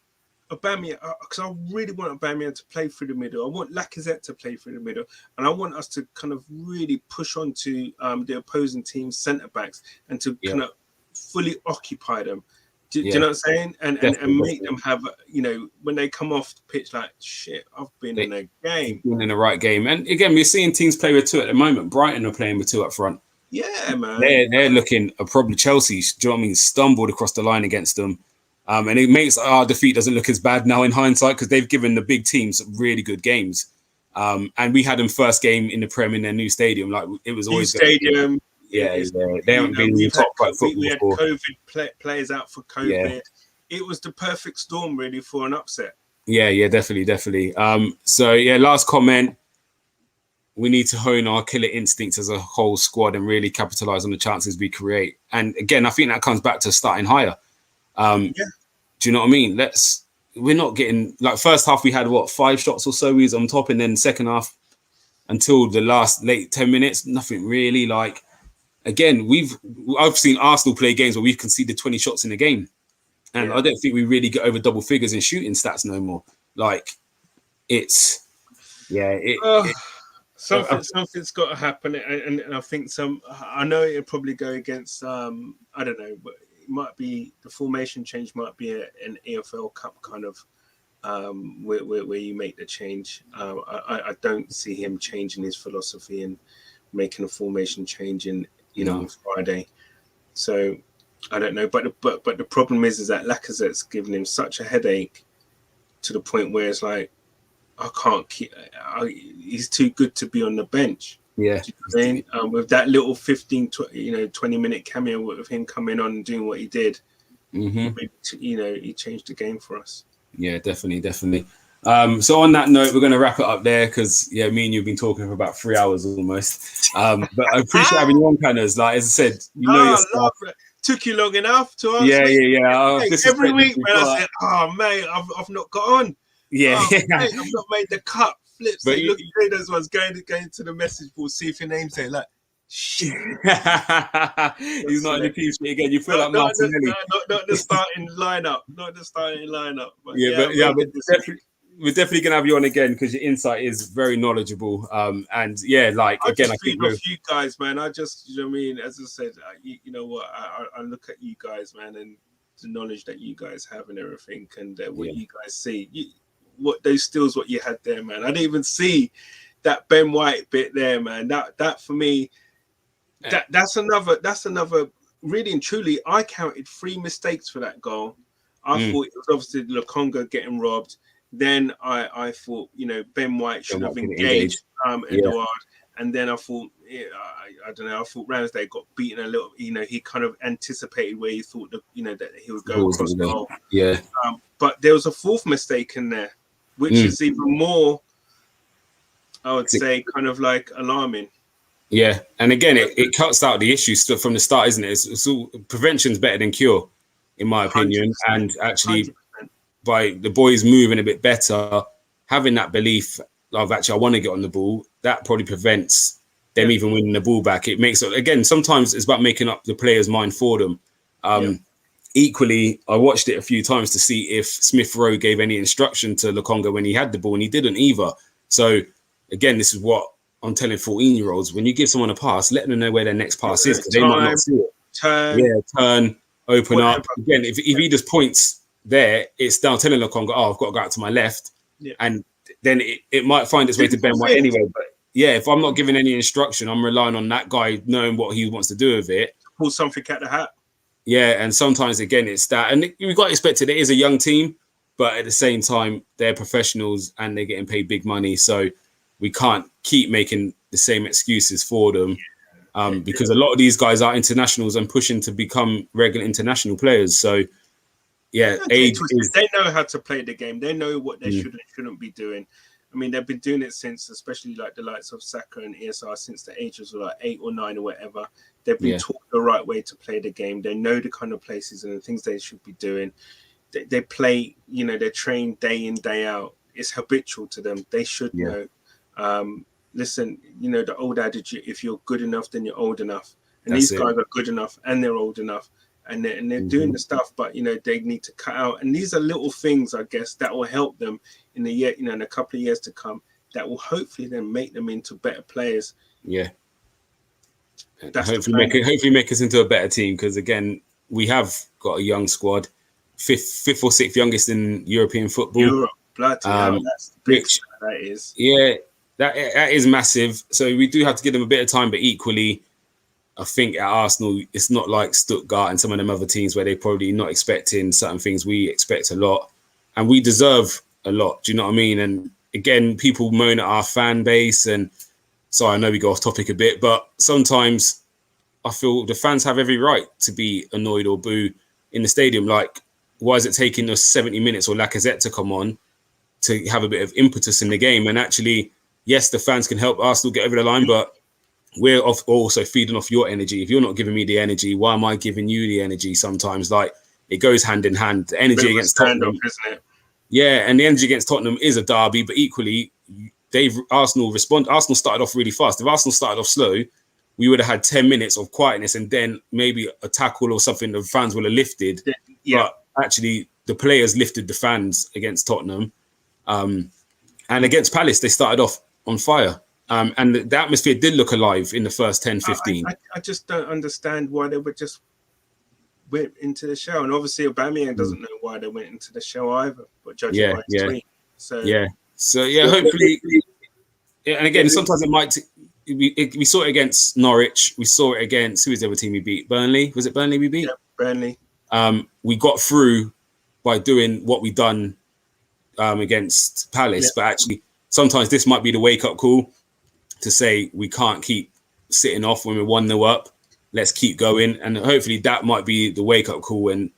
Aubameyang, because I really want Aubameyang to play through the middle. I want Lacazette to play through the middle, and I want us to kind of really push on to the opposing team's centre backs and to kind of fully occupy them. Do you know what I'm saying? And make them have, when they come off the pitch, like, shit, I've been in a game. Been in the right game. And again, we're seeing teams play with 2 at the moment. Brighton are playing with 2 up front. Yeah, man. They're looking, probably Chelsea, do you know what I mean, stumbled across the line against them. And it makes our defeat doesn't look as bad now in hindsight, because they've given the big teams really good games. And we had them first game in the Prem in their new stadium. Like, it was always new stadium. Yeah, they haven't been in top flight football. We had COVID players out for COVID. Yeah. It was the perfect storm, really, for an upset. Yeah, definitely. So yeah, last comment. We need to hone our killer instincts as a whole squad and really capitalize on the chances we create. And again, I think that comes back to starting higher. Do you know what I mean? We're not getting, like, first half we had 5 shots or so. We was on top, and then second half until the last late 10 minutes, nothing really. Like, again, I've seen Arsenal play games where we've conceded 20 shots in a game. And I don't think we really get over double figures in shooting stats no more. Like, something's got to happen. And I think I know it'll probably go against, I don't know, but it might be, the formation change might be an EFL Cup kind of, where you make the change. I don't see him changing his philosophy and making a formation change in, on Friday. So I don't know, but the problem is that Lacazette's given him such a headache to the point where it's like, I can't keep. He's too good to be on the bench. Yeah, with that little 20-minute cameo of him coming on and doing what he did, he changed the game for us. Yeah, definitely. So on that note, we're going to wrap it up there, because me and you've been talking for about 3 hours almost. But I appreciate having you on, Canners. Like, as I said, your stuff. Took you long enough to answer. Yeah. Every week, man, I said, "Oh, mate, I've not got on. Yeah, mate, I've not made the cut." Flips. But look at those ones going to the message board, see if your name's there. Like, shit. He's not in the team sheet again. You feel like Martinelli. Not the starting lineup. Not the starting lineup. But we're definitely gonna have you on again, because your insight is very knowledgeable. And I feed off you guys, man. I just, you know what I mean. As I said, you know what? I look at you guys, man, and the knowledge that you guys have and everything, and what you guys see. What those stills, what you had there, man. I didn't even see that Ben White bit there, man. That for me, that's another. Really and truly, I counted 3 mistakes for that goal. I thought it was obviously Lokonga getting robbed. Then I thought, Ben White should have engaged Edouard. And then I thought, I don't know, I thought Ramsdale got beaten a little. He kind of anticipated where he thought that he would go across the goal. Yeah. But there was a 4th mistake in there, which is even more, I would say, kind of like alarming. Yeah, and again, it cuts out the issues from the start, isn't it? It's all, prevention's better than cure, in my opinion. 100%, and actually, 100%. By the boys moving a bit better, having that belief of actually I want to get on the ball, that probably prevents them even winning the ball back. It makes it, again, sometimes it's about making up the player's mind for them. Equally, I watched it a few times to see if Smith Rowe gave any instruction to Lokonga when he had the ball, and he didn't either. So again, this is what I'm telling 14-year-olds: when you give someone a pass, let them know where their next pass is, because they might not see it. Turn, open up. Again, if he just points there, it's now telling Lokonga, I've got to go out to my left, and then it might find its way to Ben White anyway. But if I'm not giving any instruction, I'm relying on that guy knowing what he wants to do with it. Pull something out the hat. Yeah, and sometimes again it's that, and we got to expect it. It is a young team, but at the same time they're professionals and they're getting paid big money, so we can't keep making the same excuses for them, because a lot of these guys are internationals and pushing to become regular international players. So yeah, age is, they know how to play the game. They know what they should and shouldn't be doing. I mean, they've been doing it since, especially like the likes of Saka and ESR, since the ages of like 8 or 9 or whatever. They've been taught the right way to play the game. They know the kind of places and the things they should be doing. They play, you know, they're trained day in, day out. It's habitual to them. They should know. Listen, you know, the old adage, if you're good enough, then you're old enough. And these guys are good enough and they're old enough. And they're doing the stuff, but, you know, they need to cut out. And these are little things, I guess, that will help them in the year, you know, in a couple of years to come, that will hopefully then make them into better players. Yeah. Hopefully make us into a better team, because again, we have got a young squad, fifth or sixth youngest in European football. Europe, bloody hell, that's big. That is. Yeah, that is massive. So we do have to give them a bit of time, but equally, I think at Arsenal, it's not like Stuttgart and some of them other teams where they're probably not expecting certain things. We expect a lot, and we deserve a lot. Do you know what I mean? And again, people moan at our fan base, and sorry, I know we go off topic a bit, but sometimes I feel the fans have every right to be annoyed or boo in the stadium. Like, why is it taking us 70 minutes or Lacazette to come on to have a bit of impetus in the game? And actually, yes, the fans can help Arsenal get over the line, but we're also feeding off your energy. If you're not giving me the energy, why am I giving you the energy? Sometimes, like, it goes hand in hand. The energy against Tottenham, isn't it? Yeah, and the energy against Tottenham is a derby, but equally, Arsenal started off really fast. If Arsenal started off slow, we would have had 10 minutes of quietness, and then maybe a tackle or something the fans would have lifted. Yeah. But actually, the players lifted the fans against Tottenham, and against Palace, they started off on fire. And the atmosphere did look alive in the first 10, 15. I just don't understand why they would just went into the show. And obviously, Aubameyang doesn't know why they went into the show either, but judging by his tweet. So hopefully. Yeah, and again, sometimes it might. We saw it against Norwich. We saw it against, who was the other team we beat? Burnley. Was it Burnley we beat? Yeah, Burnley. We got through by doing what we done against Palace, but actually, sometimes this might be the wake-up call to say we can't keep sitting off when we're 1-0 up. Let's keep going. And hopefully that might be the wake-up call. And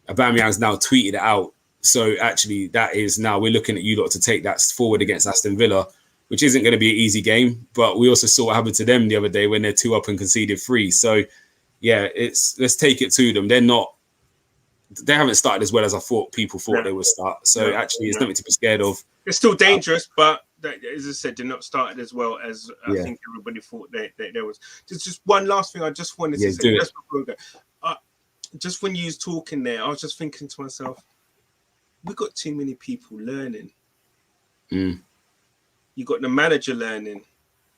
Aubameyang's now tweeted it out. So actually that is now we're looking at you lot to take that forward against Aston Villa, which isn't going to be an easy game. But we also saw what happened to them the other day when they're 2 up and conceded 3. So yeah, let's take it to them. They haven't started as well as people thought they would start. So actually it's nothing to be scared of. It's still dangerous, but as I said, they're not started as well as I think everybody thought there was. There's just one last thing I just wanted to say. Just before we go. Just when you was talking there, I was just thinking to myself, we got too many people learning. You got the manager learning.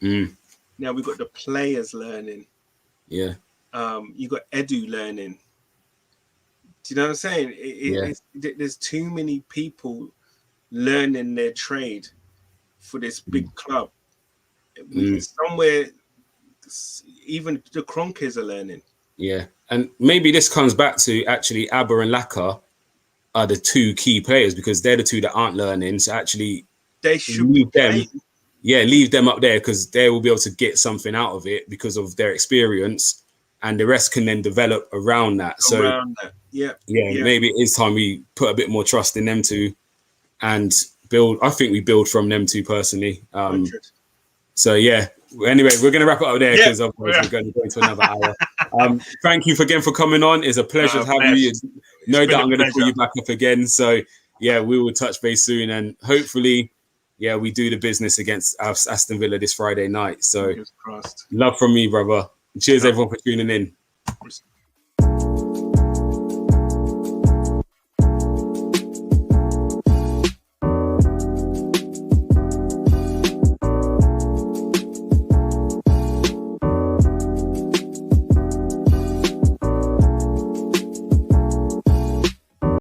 Now we got the players learning. Yeah. You got Edu learning. Do you know what I'm saying? There's too many people learning their trade for this big club. Somewhere, even the Kroenkes are learning. Yeah, and maybe this comes back to actually Abba and Laka are the 2 key players, because they're the 2 that aren't learning. So actually, they should leave them. Leave them up there, because they will be able to get something out of it because of their experience, and the rest can then develop around that. Maybe it is time we put a bit more trust in them 2 and build. I think we build from them 2 personally. So yeah. Anyway, we're going to wrap it up there, because otherwise we're going to go into another hour. Thank you again for coming on. It's a pleasure to have you. No doubt I'm going to pull you back up again. So yeah, we will touch base soon, and hopefully, we do the business against Aston Villa this Friday night. So love from me, brother. Cheers, everyone, for tuning in.